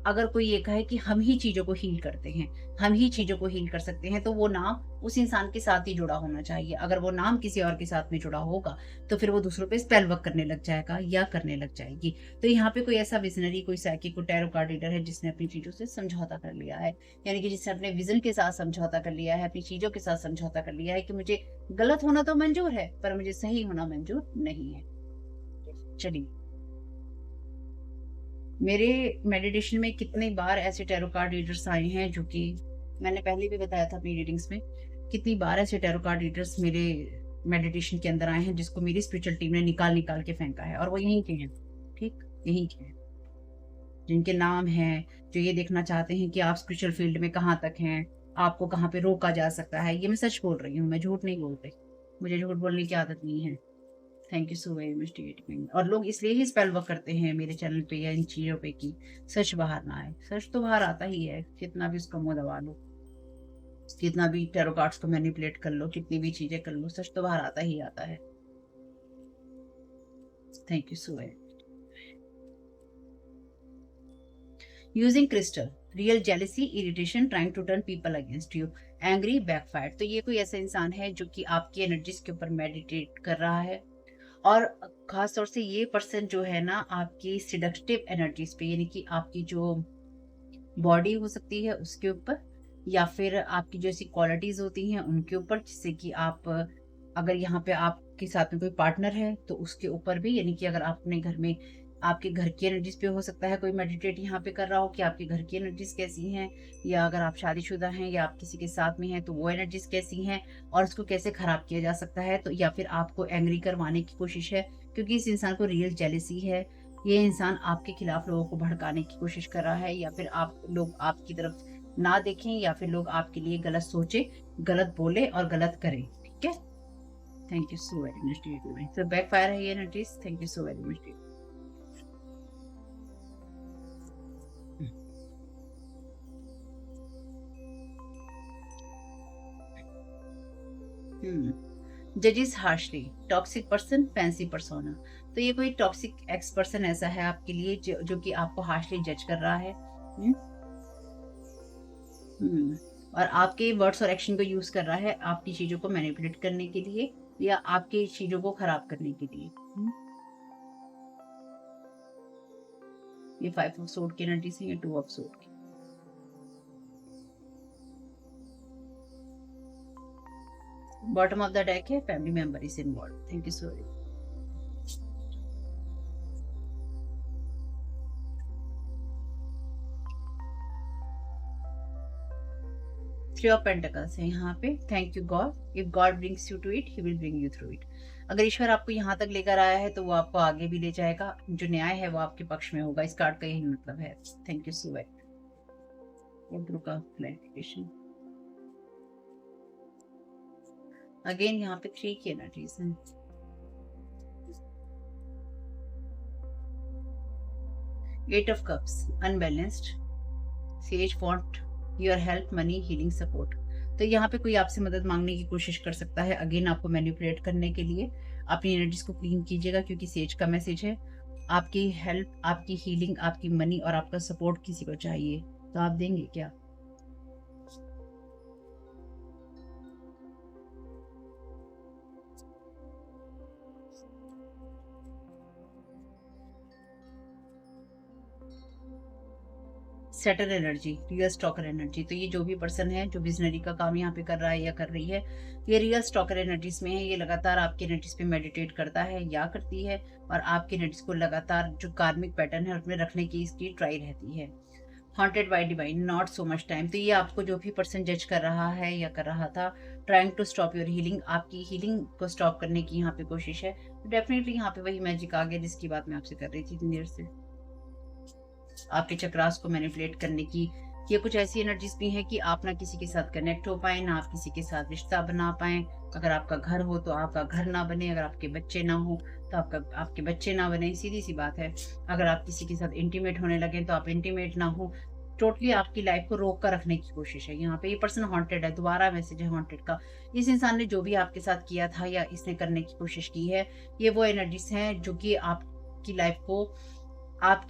अगर कोई ये कहे कि हम ही चीजों को हील करते हैं, हम ही चीजों को हील कर सकते हैं, तो वो नाम उस इंसान के साथ ही जुड़ा होना चाहिए। अगर वो नाम किसी और के साथ में जुड़ा होगा तो फिर वो दूसरों पे स्पेल वर्क करने लग जाएगा या करने लग जाएगी। तो यहाँ पे कोई ऐसा विजनरी, कोई साइकिक, कोई टैरो कार्ड रीडर है जिसने अपनी चीजों से समझौता कर लिया है, यानी कि जिसने अपने विजन के साथ समझौता कर लिया है, अपनी चीजों के साथ समझौता कर लिया है कि मुझे गलत होना तो मंजूर है पर मुझे सही होना मंजूर नहीं है। चलिए, मेरे मेडिटेशन में कितनी बार ऐसे टैरो कार्ड रीडर्स आए हैं, जो कि मैंने पहले भी बताया था अपनी रीडिंग्स में, कितनी बार ऐसे टैरो कार्ड रीडर्स मेरे मेडिटेशन के अंदर आए हैं जिसको मेरी स्पिरिचुअल टीम ने निकाल निकाल के फेंका है, और वो यहीं के हैं। ठीक, यहीं के हैं जिनके नाम हैं, जो ये देखना चाहते हैं कि आप स्पिरिचुअल फील्ड में कहाँ तक हैं, आपको कहाँ पे रोका जा सकता है। ये मैं सच बोल रही हूँ, मैं झूठ नहीं बोल रही, मुझे झूठ बोलने की आदत नहीं है। Thank you so very much dear. और लोग इसलिए ही स्पेल वर्क करते हैं मेरे चैनल पे या इन चीजों पे कि सच बाहर ना आए। सच तो बाहर आता ही है, कितना भी उसका मुंह दबा लो, कितना भी टैरो कार्ड्स को मैनिपुलेट कर लो, कितनी भी चीजें कर लो, सच तो बाहर आता ही आता है। Thank you so very. Using crystal, real jealousy, irritation, trying to turn people against you, angry, backfire. तो ये कोई ऐसा इंसान है जो कि आपकी एनर्जीज के ऊपर मेडिटेट कर रहा है, और खास तौर से ये पर्सन जो है ना आपकी सिडक्टिव एनर्जीज पे, यानी कि आपकी जो बॉडी हो सकती है उसके ऊपर, या फिर आपकी जो ऐसी क्वालिटीज होती हैं उनके ऊपर, जिससे कि आप, अगर यहाँ पे आपके साथ में कोई पार्टनर है तो उसके ऊपर भी, यानी कि अगर आप अपने घर में, आपके घर की एनर्जीज पे हो सकता है कोई मेडिटेट यहाँ पे कर रहा हो कि आपके घर की एनर्जीज कैसी हैं, या अगर आप शादीशुदा हैं या आप किसी के साथ में हैं तो वो एनर्जीज कैसी हैं और उसको कैसे खराब किया जा सकता है। तो या फिर आपको एंग्री करवाने की कोशिश है, क्योंकि इस इंसान को रियल जेलिसी है। ये इंसान आपके खिलाफ लोगों को भड़काने की कोशिश कर रहा है, या फिर आप लोग आपकी तरफ ना देखें, या फिर लोग आपके लिए गलत सोचे, गलत बोले और गलत करें। ठीक है, thank you so very much dear. तो बैकफायर है ये energies. Thank you so very much dear. जजेस harshly, toxic person, fancy persona. तो ये कोई टॉक्सिक एक्स पर्सन ऐसा है आपके लिए जो कि आपको हार्शली जज कर रहा है। हम्म, हम्म, और आपके वर्ड्स और एक्शन को यूज कर रहा है आपकी चीजों को मैनिपुलेट करने के लिए या आपकी चीजों को खराब करने के लिए। ये 5 ऑफ सोर्ड की एनर्जी से, ये 2 ऑफ सोर्ड की। बॉटम ऑफ द डेक है family member is involve. Thank you so much. Three of pentacles है यहाँ पे। Thank you God, if God brings you to it he will bring you through it. अगर ईश्वर आपको यहाँ तक लेकर आया है तो वो आपको आगे भी ले जाएगा, जो न्याय है वो आपके पक्ष में होगा। इस कार्ड का यही मतलब है। Thank you so much. का क्लैरिफिकेशन अगेन यहाँ पे 3 की एनर्जीज हैं। Eight of cups, unbalanced, says want your help, money, healing, support. तो यहाँ पे कोई आपसे मदद मांगने की कोशिश कर सकता है, अगेन आपको मैनिपुलेट करने के लिए। अपनी एनर्जीज को क्लीन कीजिएगा, क्योंकि सेज का मैसेज है आपकी हेल्प, आपकी हीलिंग, आपकी मनी और आपका सपोर्ट किसी को चाहिए, तो आप देंगे क्या? Settle energy, real stalker energy. तो ये जो भी पर्सन है जो विजनरी का काम यहाँ पे कर रहा है या कर रही है, ये रियल स्टॉकर एनर्जीज में है। ये लगातार आपकी एनर्जीज पे मेडिटेट करता है या करती है, और आपकी एनर्जीज को लगातार जो कार्मिक पैटर्न है उसमें रखने की इसकी ट्राई रहती है। Haunted bye divine, not so much time. तो ये आपको जो भी पर्सन जज कर रहा है या कर रहा था, trying to stop your healing, आपकी हीलिंग को स्टॉप करने की यहाँ पे कोशिश है। डेफिनेटली यहाँ पे वही मैजिक आ गया जिसकी बात मैं आपसे कर रही थी इतनी देर से। आपके चक्रास को मैनिपुलेट करने की। ये कुछ ऐसी एनर्जीज भी हैं कि आप ना किसी के साथ कनेक्ट हो पाए, ना आप किसी के साथ रिश्ता बना पाए। अगर आपका घर हो तो आपका घर ना बने, अगर आपके बच्चे ना हो तो आपके बच्चे ना बने, सीधी सी बात है। अगर आप किसी के साथ इंटीमेट होने लगे तो आप इंटीमेट ना हो। टोटली आपकी लाइफ को रोक कर रखने की कोशिश है। यहाँ पे ये पर्सन हॉन्टेड है, दोबारा मैसेज है हॉन्टेड का। इस इंसान ने जो भी आपके साथ किया था या इसने करने की कोशिश की है, ये वो एनर्जीज हैं जो कि आपकी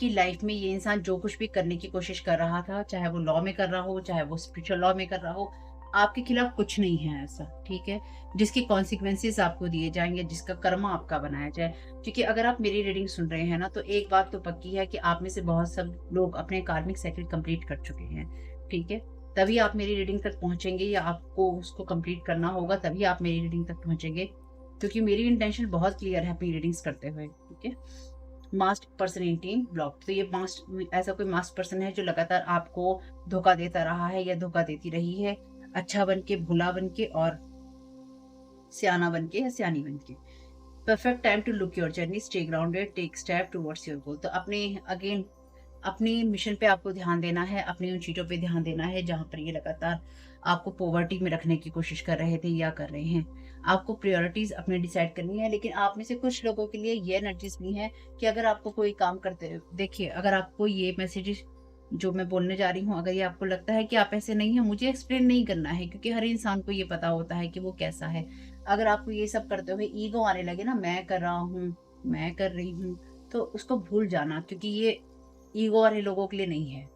लाइफ में ये इंसान जो कुछ भी करने की कोशिश कर रहा था, चाहे वो लॉ में कर रहा हो, चाहे वो स्पिरिचुअल लॉ में कर रहा हो, आपके खिलाफ कुछ नहीं है ऐसा, ठीक है? जिसके कॉन्सिक्वेंसेस आपको दिए जाएँगे, जिसका कर्मा आपका बनाया जाए। क्योंकि अगर आप मेरी रीडिंग सुन रहे हैं ना, तो एक बात तो पक्की है कि आप में से बहुत सब लोग अपने कार्मिक साइकिल कंप्लीट कर चुके हैं, ठीक है? तभी आप मेरी रीडिंग तक पहुँचेंगे या आपको उसको कंप्लीट करना होगा, तभी आप मेरी रीडिंग तक पहुँचेंगे। क्योंकि मेरी इंटेंशन बहुत क्लियर है अपनी रीडिंग्स करते हुए, ठीक है? Massed person in team blocked. तो ये मास्ड ऐसा कोई मास्ड पर्सन है जो लगातार आपको धोखा देता रहा है या धोखा देती रही है, अच्छा बन के, भुला बन के और सियाना बन के या सियानी बन के। Perfect time to look your journey, stay grounded, take step towards your goal. तो अपने मिशन पे आपको ध्यान देना है, अपनी उन चीज़ों पे ध्यान देना है जहाँ पर ये लगातार आपको पॉवर्टी में रखने की कोशिश कर रहे थे या कर रहे हैं। आपको प्रायोरिटीज़ अपनी डिसाइड करनी है, लेकिन आप में से कुछ लोगों के लिए ये एनर्जीज़ भी हैं कि अगर आपको कोई काम करते देखिए, अगर आपको ये मैसेजेस जो मैं बोलने जा रही हूँ, अगर ये आपको लगता है कि आप ऐसे नहीं हैं, मुझे एक्सप्लेन नहीं करना है, क्योंकि हर इंसान को ये पता होता है कि वो कैसा है। अगर आपको ये सब करते हुए ईगो आने लगे ना, मैं कर रहा हूँ, मैं कर रही हूँ, तो उसको भूल जाना, क्योंकि ये ईगो वाले लोगों के लिए नहीं है।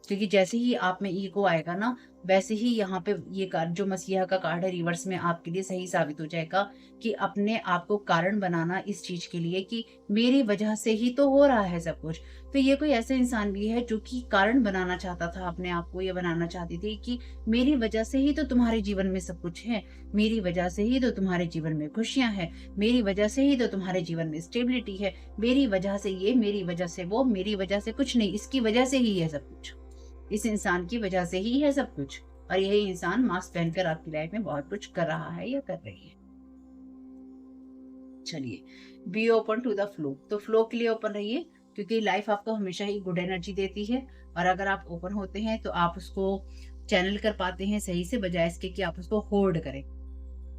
क्योंकि जैसे ही आप में ईगो आएगा ना, वैसे ही यहाँ पे ये कार्ड जो मसीहा का कार्ड है रिवर्स में आपके लिए सही साबित हो जाएगा कि अपने आप को कारण बनाना इस चीज के लिए कि मेरी वजह से ही तो हो रहा है सब कुछ। तो ये कोई ऐसा इंसान भी है जो कि कारण बनाना चाहता था अपने आप को, ये बनाना चाहती थी कि मेरी वजह से ही तो तुम्हारे जीवन में सब कुछ है, मेरी वजह से ही तो तुम्हारे जीवन में खुशियां हैं, मेरी वजह से ही तो तुम्हारे जीवन में स्टेबिलिटी है, मेरी वजह से ये, मेरी वजह से वो, मेरी वजह से कुछ नहीं, इसकी वजह से ही है सब कुछ। इस इंसान की वजह से ही है सब कुछ। और यही इंसान मास्क पहनकर आपकी लाइफ में बहुत कुछ कर रहा है या कर रही है। चलिए, be open to the flow. तो फ्लो के लिए ओपन रहिए, क्योंकि लाइफ आपको हमेशा ही गुड एनर्जी देती है। और अगर आप ओपन होते हैं तो आप उसको चैनल कर पाते हैं सही से, बजाय इसके कि आप उसको होल्ड करें।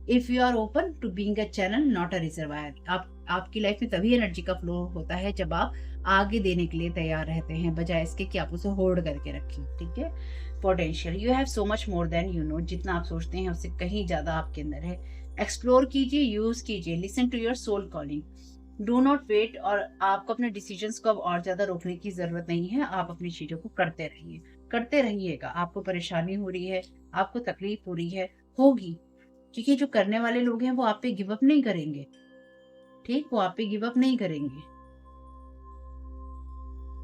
If you are open to being a channel not a reservoir. आपकी लाइफ में तभी एनर्जी का फ्लो होता है जब आप आगे देने के लिए तैयार रहते हैं, बजाय इसके कि आप उसे होल्ड करके रखें, ठीक है? Potential, you have so much more than you know. जितना आप सोचते हैं उससे कहीं ज्यादा आपके अंदर है। एक्सप्लोर कीजिए, यूज कीजिए, listen to your soul calling. Do not wait. और आपको अपने डिसीजंस को अब और ज्यादा रोकने की जरूरत नहीं है, आप अपनी चीजों को करते रहिएगा। आपको परेशानी हो रही है, आपको तकलीफ हो रही है, होगी, क्योंकि जो करने वाले लोग हैं वो आप पे गिव अप नहीं करेंगे, ठीक? वो आप पे गिव अप नहीं करेंगे,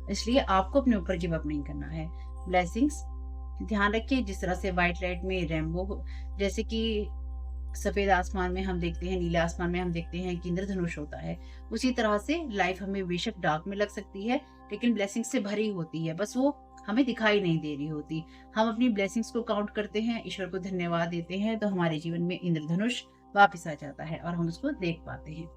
इसलिए आपको अपने ऊपर गिव अप नहीं करना है। ब्लेसिंग्स, ध्यान रखिए जिस तरह से व्हाइट लाइट में रेनबो, जैसे कि सफेद आसमान में हम देखते हैं, नीले आसमान में हम देखते हैं कि इंद्रधनुष होता है, उसी तरह से लाइफ हमें बेशक डार्क में लग सकती है, लेकिन ब्लेसिंग से भरी होती है, बस वो हमें दिखाई नहीं दे रही होती। हम अपनी ब्लेसिंग्स को काउंट करते हैं, ईश्वर को धन्यवाद देते हैं, तो हमारे जीवन में इंद्रधनुष वापिस आ जाता है और हम उसको देख पाते हैं।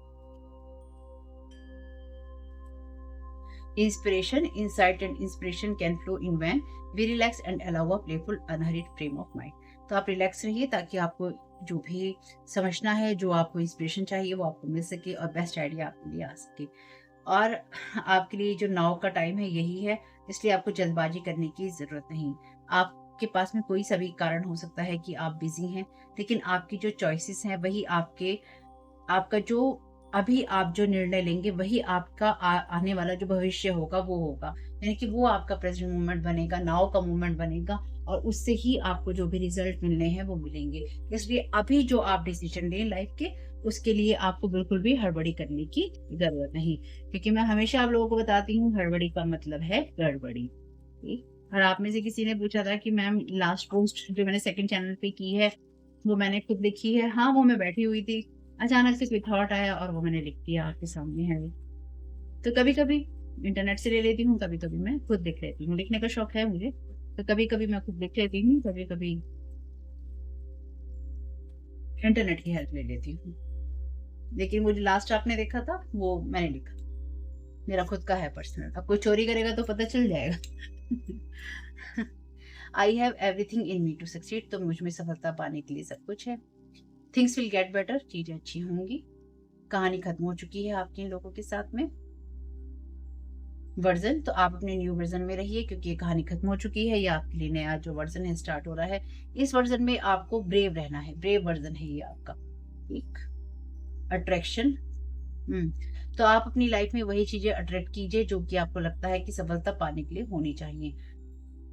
Inspiration, insight and inspiration can flow in when we relax and allow a playful, unhurried frame of mind. तो आप रिलैक्स रहिए ताकि आपको जो भी समझना है, जो आपको इंस्पिरेशन चाहिए, वो आपको मिल सके और बेस्ट आइडिया आपके लिए आ सके। और आपके लिए जो नाउ का टाइम है यही है, इसलिए आपको जल्दबाजी करने की ज़रूरत नहीं। आपके पास में कोई सभी कारण हो सकता है कि आप बिज़ी हैं, लेकिन आपकी जो चॉइसेस हैं वही आपका जो अभी आप जो निर्णय लेंगे वही आपका आने वाला जो भविष्य होगा वो होगा। यानी कि वो आपका प्रेजेंट मोमेंट बनेगा, नाउ का मोमेंट बनेगा, और उससे ही आपको जो भी रिजल्ट मिलने हैं वो मिलेंगे। इसलिए अभी जो आप डिसीजन लें लाइफ के, उसके लिए आपको बिल्कुल भी हड़बड़ी करने की ज़रूरत नहीं। क्योंकि मैं हमेशा आप लोगों को बताती हूँ, हड़बड़ी का मतलब है गड़बड़ी। ठीक? और आप में से किसी ने पूछा था कि मैम लास्ट पोस्ट जो मैंने सेकंड चैनल पे की है, वो मैंने खुद लिखी है। हाँ, वो मैं बैठी हुई थी, अचानक से कोई थॉट आया और वो मैंने लिख दिया, आपके सामने है। तो कभी-कभी इंटरनेट से ले लेती हूँ, कभी-कभी मैं खुद लिख लेती हूँ। लिखने का शौक है मुझे, तो कभी-कभी मैं खुद लिख लेती हूँ, कभी-कभी इंटरनेट की हेल्प ले लेती हूँ। लेकिन वो जो लास्ट आपने देखा था, वो मैंने लिखा। मेरा खुद का है पर्सनल, अब कोई चोरी करेगा तो पता चल जाएगा। I have everything in me to succeed, तो मुझ में सफलता पाने के लिए सब कुछ है। थिंग्स विल गेट बेटर, चीजें अच्छी होंगी। कहानी खत्म हो चुकी है आपके इन लोगों के साथ में। वर्जन, तो आप अपने न्यू वर्जन में रहिए क्योंकि ये कहानी खत्म हो चुकी है। ये आपके लिए नया जो वर्जन है स्टार्ट हो रहा है। इस वर्जन में आपको ब्रेव रहना है, ब्रेव वर्जन है ये आपका। एक अट्रैक्शन। तो आप अपनी लाइफ में वही चीजें अट्रैक्ट कीजिए जो कि आपको लगता है कि सफलता पाने के लिए होनी चाहिए।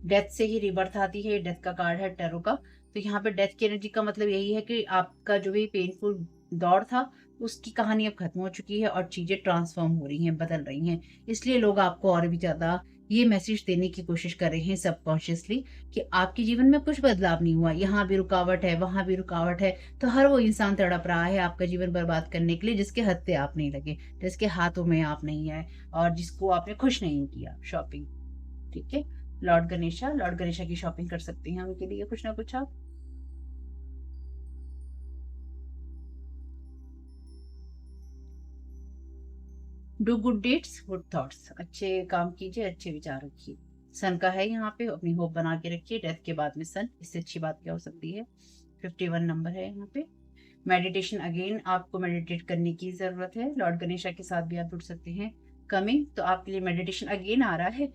डेथ से ही रिबर्थ आती है, डेथ का कार्ड है टैरो का। तो यहाँ पे डेथ की एनर्जी का मतलब यही है कि आपका जो भी पेनफुल दौर था उसकी कहानी अब खत्म हो चुकी है और चीजें ट्रांसफॉर्म हो रही हैं, बदल रही हैं। इसलिए लोग आपको और भी ज्यादा ये मैसेज देने की कोशिश कर रहे हैं सबकॉन्शियसली कि आपके जीवन में कुछ बदलाव नहीं हुआ, यहाँ भी रुकावट है, वहां भी रुकावट है। तो हर वो इंसान तड़प रहा है आपका जीवन बर्बाद करने के लिए जिसके हत्थे आप नहीं लगे, जिसके हाथों में आप नहीं आए और जिसको आपने खुश नहीं किया शॉपिंग। ठीक है। लॉर्ड गणेशा की शॉपिंग कर सकते हैं उनके लिए कुछ ना कुछ आप। Do good deeds good thoughts, अच्छे काम कीजिए, अच्छे विचार रखिए। सन का है यहाँ पे, अपनी होप बना के रखिए। डेथ के बाद में सन, इससे अच्छी बात क्या हो सकती है। 51 नंबर है यहाँ पे। मेडिटेशन, अगेन आपको मेडिटेट करने की जरूरत है। लॉर्ड गणेशा के साथ भी आप जुड़ सकते हैं। कमिंग, तो आपके लिए मेडिटेशन अगेन आ रहा है।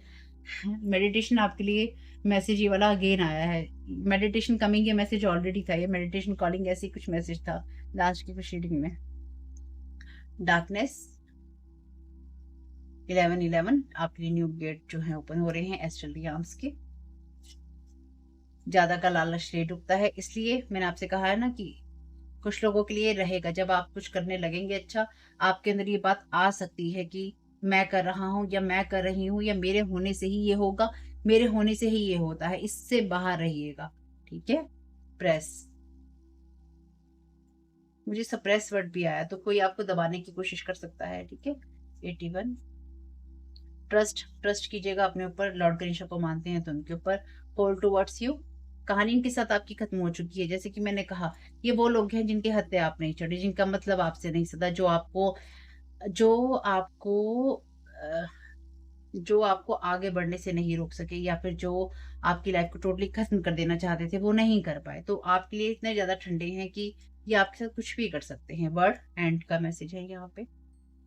मेडिटेशन आपके लिए मैसेज ये वाला अगेन आया है। मेडिटेशन कमिंग ये मैसेज ऑलरेडी था, ये मेडिटेशन कॉलिंग ऐसी कुछ मैसेज था लास्ट की कुछ रीडिंग में। डार्कनेस, 1111 आपके लिए न्यू गेट जो है ओपन हो रहे हैं एस्ट्रल रियाम्स के। ज्यादा का लालच ले डूबता है, इसलिए मैंने आपसे कहा है ना कि कुछ लोगों के लिए रहेगा जब आप कुछ करने लगेंगे अच्छा, आपके अंदर ये बात आ सकती है कि मैं कर रहा हूँ या मैं कर रही हूँ या मेरे होने से ही ये होगा, मेरे होने से ही ये होता है, इससे बाहर रहिएगा। ठीक है। प्रेस, मुझे सप्रेस वर्ड भी आया, तो कोई आपको दबाने की कोशिश कर सकता है। ठीक है। 81 ट्रस्ट, ट्रस्ट कीजिएगा अपने ऊपर, लॉर्ड गणेशा को मानते हैं तो उनके ऊपर। होल्ड टुवर्ड्स यू, कहानी इनके साथ आपकी खत्म हो चुकी है। जैसे कि मैंने कहा, ये वो लोग हैं जिनके हत्थे आप नहीं चढ़े, जिनका मतलब आपसे नहीं सदा, जो आपको अ, जो आपको आगे बढ़ने से नहीं रोक सके, या फिर जो आपकी लाइफ को टोटली खत्म कर देना चाहते थे वो नहीं कर पाए, तो आपके लिए इतने ज्यादा ठंडे हैं कि ये आपके साथ कुछ भी कर सकते हैं। वर्ड एंड का मैसेज है यहाँ पे।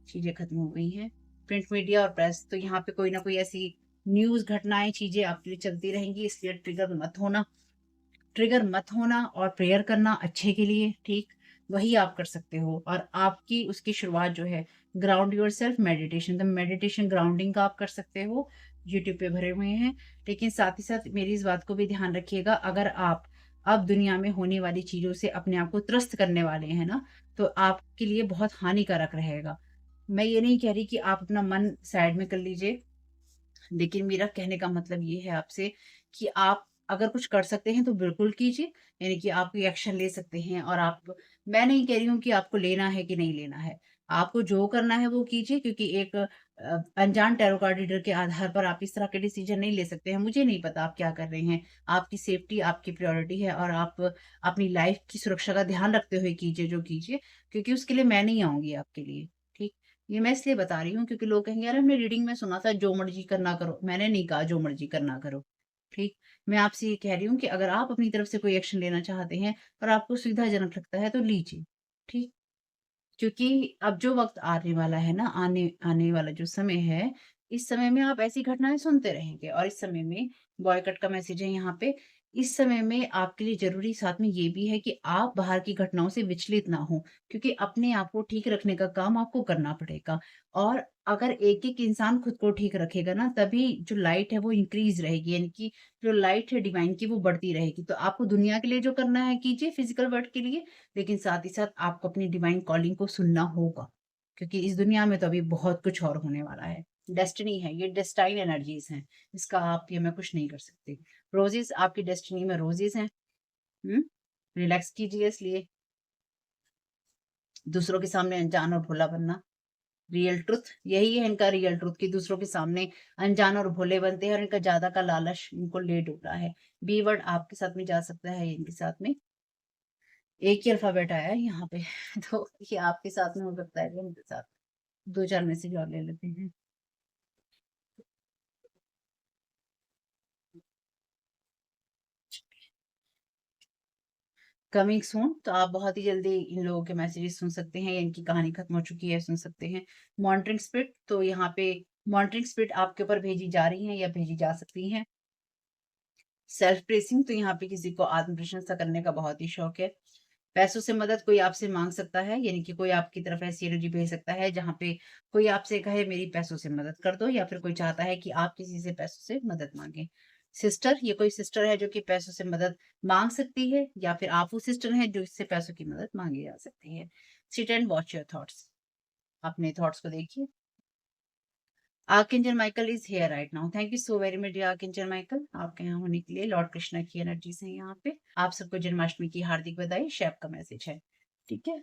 चीजें खत्म हो गई हैं। प्रिंट मीडिया और प्रेस, तो यहाँ पे कोई ना कोई ऐसी न्यूज घटनाएं चीजें आपके लिए चलती रहेंगी, इसलिए ट्रिगर मत होना और प्रेयर करना अच्छे के लिए। ठीक, वही आप कर सकते हो। और आपकी उसकी शुरुआत जो है, ग्राउंड योर सेल्फ मेडिटेशन, तो मेडिटेशन ग्राउंडिंग का आप कर सकते हो, यूट्यूब पे भरे हुए हैं। लेकिन साथ ही साथ मेरी इस बात को भी ध्यान रखिएगा, अगर आप अब दुनिया में होने वाली चीजों से अपने आप को त्रस्त करने वाले हैं ना, तो आपके लिए बहुत हानिकारक रहेगा। मैं ये नहीं कह रही कि आप अपना मन साइड में कर लीजिए, लेकिन मेरा कहने का मतलब ये है आपसे कि आप अगर कुछ कर सकते हैं तो बिल्कुल कीजिए, यानी कि आप एक्शन ले सकते हैं। और आप, मैं नहीं कह रही हूँ कि आपको लेना है कि नहीं लेना है, आपको जो करना है वो कीजिए, क्योंकि एक अनजान टैरो कार्ड रीडर के आधार पर आप इस तरह के डिसीजन नहीं ले सकते हैं। मुझे नहीं पता आप क्या कर रहे हैं, आपकी सेफ्टी आपकी प्रायोरिटी है और आप अपनी लाइफ की सुरक्षा का ध्यान रखते हुए कीजिए जो कीजिए, क्योंकि उसके लिए मैं नहीं आऊंगी आपके लिए। ठीक, ये मैं इसलिए बता रही हूँ क्योंकि लोग कहेंगे यार हमने रीडिंग में सुना था जो मर्जी करना करो, मैंने नहीं कहा जो मर्जी करना करो। ठीक, मैं आपसे ये कह रही हूँ कि अगर आप अपनी तरफ से कोई एक्शन लेना चाहते हैं और आपको सुविधाजनक लगता है तो लीजिए। ठीक, क्योंकि अब जो वक्त आने वाला है ना, आने आने वाला जो समय है, इस समय में आप ऐसी घटनाएं सुनते रहेंगे। और इस समय में बॉयकट का मैसेज है यहाँ पे। इस समय में आपके लिए जरूरी साथ में ये भी है कि आप बाहर की घटनाओं से विचलित ना हो, क्योंकि अपने आप को ठीक रखने का काम आपको करना पड़ेगा। और अगर एक एक इंसान खुद को ठीक रखेगा ना, तभी जो लाइट है वो इंक्रीज रहेगी, यानी कि जो लाइट है डिवाइन की वो बढ़ती रहेगी। तो आपको दुनिया के लिए जो करना है कीजिए, फिजिकल वर्ल्ड के लिए, लेकिन साथ ही साथ आपको अपनी डिवाइन कॉलिंग को सुनना होगा, क्योंकि इस दुनिया में तो अभी बहुत कुछ और होने वाला है। डेस्टिनी है, ये डेस्टाइन एनर्जीज हैं, इसका आप या मैं कुछ नहीं कर सकते। रोजेस, आपकी डेस्टिनी में रोजेस हैं। हम्म, रिलैक्स कीजिए। इसलिए दूसरों के सामने अनजान और भोला बनना, रियल ट्रुथ यही है इनका, रियल ट्रुथ की दूसरों के सामने अनजान और भोले बनते हैं और इनका ज्यादा का लालच इनको ले डूब रहा है। बी वर्ड आपके साथ में जा सकता है, इनके साथ में एक ही अल्फाबेट आया है यहाँ पे। तो ये आपके साथ में हो सकता है या इनके साथ। 2-4 मैसेज और ले लेते हैं। कमिंग सून, तो आप बहुत ही जल्दी इन लोगों के मैसेजेस सुन सकते हैं या इनकी कहानी खत्म हो चुकी है सुन सकते हैं। मॉनिटरिंग स्पिरिट, तो यहाँ पे मॉनिटरिंग स्पिरिट आपके ऊपर भेजी जा रही हैं या भेजी जा सकती हैं। सेल्फ प्रेसिंग, तो यहाँ पे किसी को आत्म प्रशंसा करने का बहुत ही शौक है। पैसों से मदद कोई आपसे मांग सकता है, यानी कि कोई आपकी तरफ ऐसी एनर्जी भेज सकता है जहाँ पे कोई आपसे कहे मेरी पैसों से मदद कर दो, या फिर कोई चाहता है कि आप किसी से पैसों से मदद मांगे। सिस्टर, ये कोई सिस्टर है जो कि पैसों से मदद मांग सकती है, या फिर आप वो सिस्टर हैं जो इससे पैसों की मदद मांगी जा सकती है। Sit and watch your thoughts, अपने थॉट्स को देखिए। Archangel Michael is here right now. Thank you so very much archangel Michael, आपके यहाँ होने के लिए। लॉर्ड कृष्णा की एनर्जीज है यहाँ पे। आप सबको जन्माष्टमी की हार्दिक बधाई, शैप का मैसेज है, ठीक है।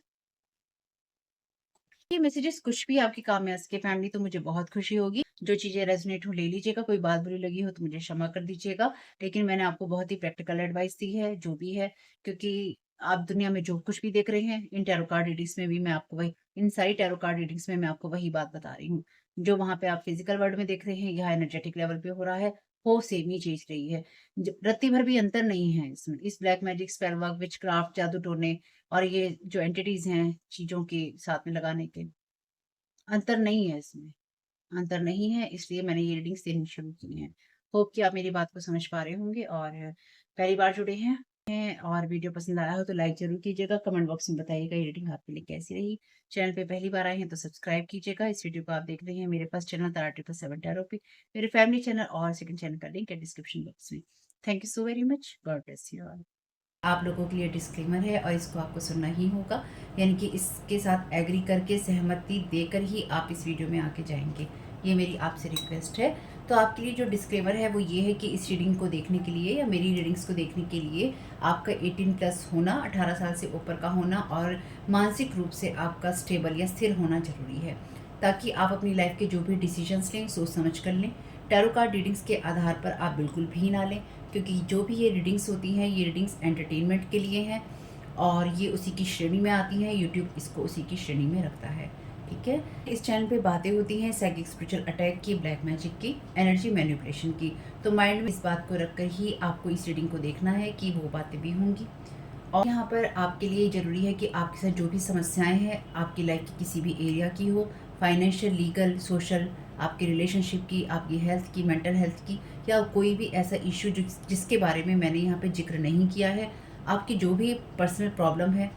ये मैसेजेस कुछ भी आपके काम में आ सके फैमिली, तो मुझे बहुत खुशी होगी। जो चीजें रेजोनेट हो ले लीजिएगा, कोई बात बुरी लगी हो तो मुझे क्षमा कर दीजिएगा, लेकिन मैंने आपको बहुत ही प्रैक्टिकल एडवाइस दी है जो भी है, क्योंकि आप दुनिया में जो कुछ भी देख रहे हैं इन टैरो कार्ड रीडिंग्स में भी मैं आपको वही, इन सारी टैरो कार्ड रीडिंग्स में मैं आपको वही बात बता रही हूँ। जो वहां पे आप फिजिकल वर्ल्ड में देख रहे हैं, यहाँ एनर्जेटिक लेवल पे हो रहा है, वो सेम ही चीज रही है। रत्ती भर भी अंतर नहीं है इसमें। इस ब्लैक मैजिक, स्पेल वर्क, विच क्राफ्ट, जादू टोने और ये जो एंटिटीज हैं चीजों के साथ में लगाने के, अंतर नहीं है इसमें, अंतर नहीं है, इसलिए मैंने ये रीडिंग्स देनी शुरू की हैं। होप कि आप मेरी बात को समझ पा रहे होंगे, और पहली बार जुड़े हैं और वीडियो पसंद आया हो तो लाइक ज़रूर कीजिएगा, कमेंट बॉक्स में बताइएगा ये रीडिंग आपके लिए कैसी रही। चैनल पे पहली बार आए हैं तो सब्सक्राइब कीजिएगा। इस वीडियो को आप देख रहे हैं मेरे फर्स्ट चैनल तारा 777 टैरो पे, मेरे फैमिली चैनल और सेकंड चैनल का लिंक है डिस्क्रिप्शन बॉक्स में। Thank you so very much, God bless you all. आप लोगों के लिए डिस्क्लेमर है और इसको आपको सुनना ही होगा, यानी कि इसके साथ एग्री करके सहमति देकर ही आप इस वीडियो में आके जाएंगे, ये मेरी आपसे रिक्वेस्ट है। तो आपके लिए जो डिस्क्लेमर है वो ये है कि इस रीडिंग को देखने के लिए या मेरी रीडिंग्स को देखने के लिए आपका 18+ होना, 18 साल से ऊपर का होना और मानसिक रूप से आपका स्टेबल या स्थिर होना जरूरी है, ताकि आप अपनी लाइफ के जो भी डिसीजंस लें सोच समझ कर लें। टैरो कार्ड रीडिंग्स के आधार पर आप बिल्कुल भी ना लें, क्योंकि जो भी ये रीडिंग्स होती हैं ये रीडिंग्स एंटरटेनमेंट के लिए हैं और ये उसी की श्रेणी में आती हैं, यूट्यूब इसको उसी की श्रेणी में रखता है, ठीक है। इस चैनल पे बातें होती हैं साइकिक, स्पिरिचुअल अटैक की, ब्लैक मैजिक की, एनर्जी मैनिपुलेशन की, तो माइंड में इस बात को रखकर ही आपको इस रीडिंग को देखना है कि वो बातें भी होंगी। और यहाँ पर आपके लिए ज़रूरी है कि आपके साथ जो भी समस्याएं हैं आपकी लाइफ की किसी भी एरिया की हो, फाइनेंशियल, लीगल, सोशल, आपकी रिलेशनशिप की, आपकी हेल्थ की, मेंटल हेल्थ की, या कोई भी ऐसा इशू जिसके बारे में मैंने यहाँ पे जिक्र नहीं किया है, आपकी जो भी पर्सनल प्रॉब्लम है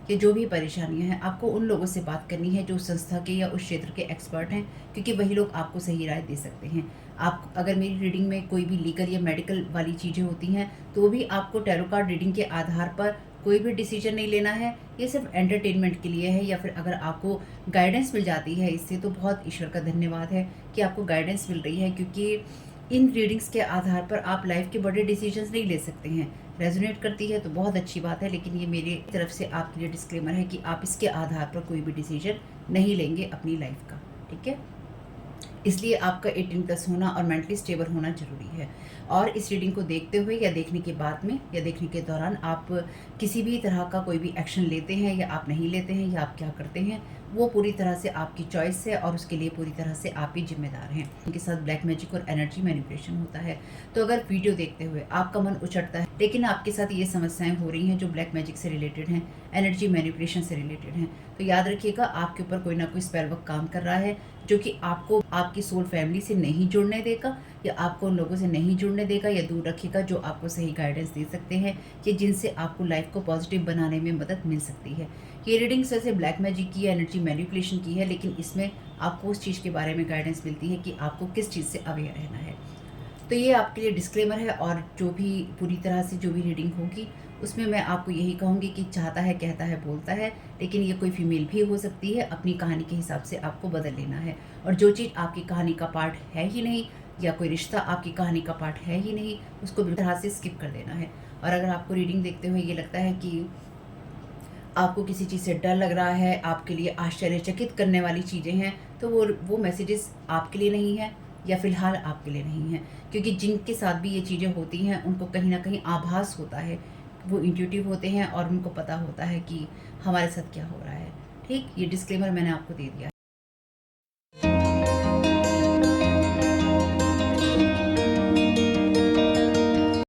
या जो भी परेशानियां हैं, आपको उन लोगों से बात करनी है जो संस्था के या उस क्षेत्र के एक्सपर्ट हैं, क्योंकि वही लोग आपको सही राय दे सकते हैं। आप अगर मेरी रीडिंग में कोई भी लीगल या मेडिकल वाली चीज़ें होती हैं तो भी आपको टैरो कार्ड रीडिंग के आधार पर कोई भी डिसीजन नहीं लेना है, ये सिर्फ एंटरटेनमेंट के लिए है। या फिर अगर आपको गाइडेंस मिल जाती है इससे तो बहुत ईश्वर का धन्यवाद है कि आपको गाइडेंस मिल रही है, क्योंकि इन रीडिंग्स के आधार पर आप लाइफ के बड़े डिसीजंस नहीं ले सकते हैं। रेजोनेट करती है तो बहुत अच्छी बात है, लेकिन ये मेरी तरफ से आपके लिए डिस्क्लेमर है कि आप इसके आधार पर कोई भी डिसीजन नहीं लेंगे अपनी लाइफ का, ठीक है। इसलिए आपका 18+ होना और मेंटली स्टेबल होना जरूरी है। और इस रीडिंग को देखते हुए या देखने के बाद में या देखने के दौरान आप किसी भी तरह का कोई भी एक्शन लेते हैं या आप नहीं लेते हैं या आप क्या करते हैं, वो पूरी तरह से आपकी चॉइस है और उसके लिए पूरी तरह से आप ही जिम्मेदार हैं। उनके साथ ब्लैक मैजिक और एनर्जी मैनिपुलेशन होता है। तो अगर वीडियो देखते हुए आपका मन उचटता है लेकिन आपके साथ ये समस्याएं हो रही हैं जो ब्लैक मैजिक से रिलेटेड हैं, एनर्जी मैनिपुलेशन से रिलेटेड हैं, तो याद रखिएगा आपके ऊपर कोई ना कोई स्पेल वर्क काम कर रहा है जो कि आपको आपकी सोल फैमिली से नहीं जुड़ने देगा या आपको उन लोगों से नहीं जुड़ने देगा या दूर रखेगा जो आपको सही गाइडेंस दे सकते हैं कि जिनसे आपको लाइफ को पॉजिटिव बनाने में मदद मिल सकती है। ये रीडिंग्स वैसे ब्लैक मैजिक की, एनर्जी मैनिपुलेशन की है, लेकिन इसमें आपको उस चीज़ के बारे में गाइडेंस मिलती है कि आपको किस चीज़ से अवेयर रहना है। तो ये आपके लिए डिस्क्लेमर है, और जो भी पूरी तरह से जो भी रीडिंग होगी उसमें मैं आपको यही कहूँगी कि चाहता है, कहता है, बोलता है, लेकिन ये कोई फीमेल भी हो सकती है, अपनी कहानी के हिसाब से आपको बदल लेना है। और जो चीज़ आपकी कहानी का पार्ट है ही नहीं या कोई रिश्ता आपकी कहानी का पार्ट है ही नहीं, उसको बिल्कुल तरह से स्किप कर देना है। और अगर आपको रीडिंग देखते हुए ये लगता है कि आपको किसी चीज़ से डर लग रहा है, आपके लिए आश्चर्यचकित करने वाली चीज़ें हैं, तो वो मैसेजेस आपके लिए नहीं है या फिलहाल आपके लिए नहीं है, क्योंकि जिनके साथ भी ये चीज़ें होती हैं उनको कहीं ना कहीं आभास होता है, वो इंट्यूटिव होते हैं और उनको पता होता है कि हमारे साथ क्या हो रहा है। ठीक, ये डिस्क्लेमर मैंने आपको दे दिया।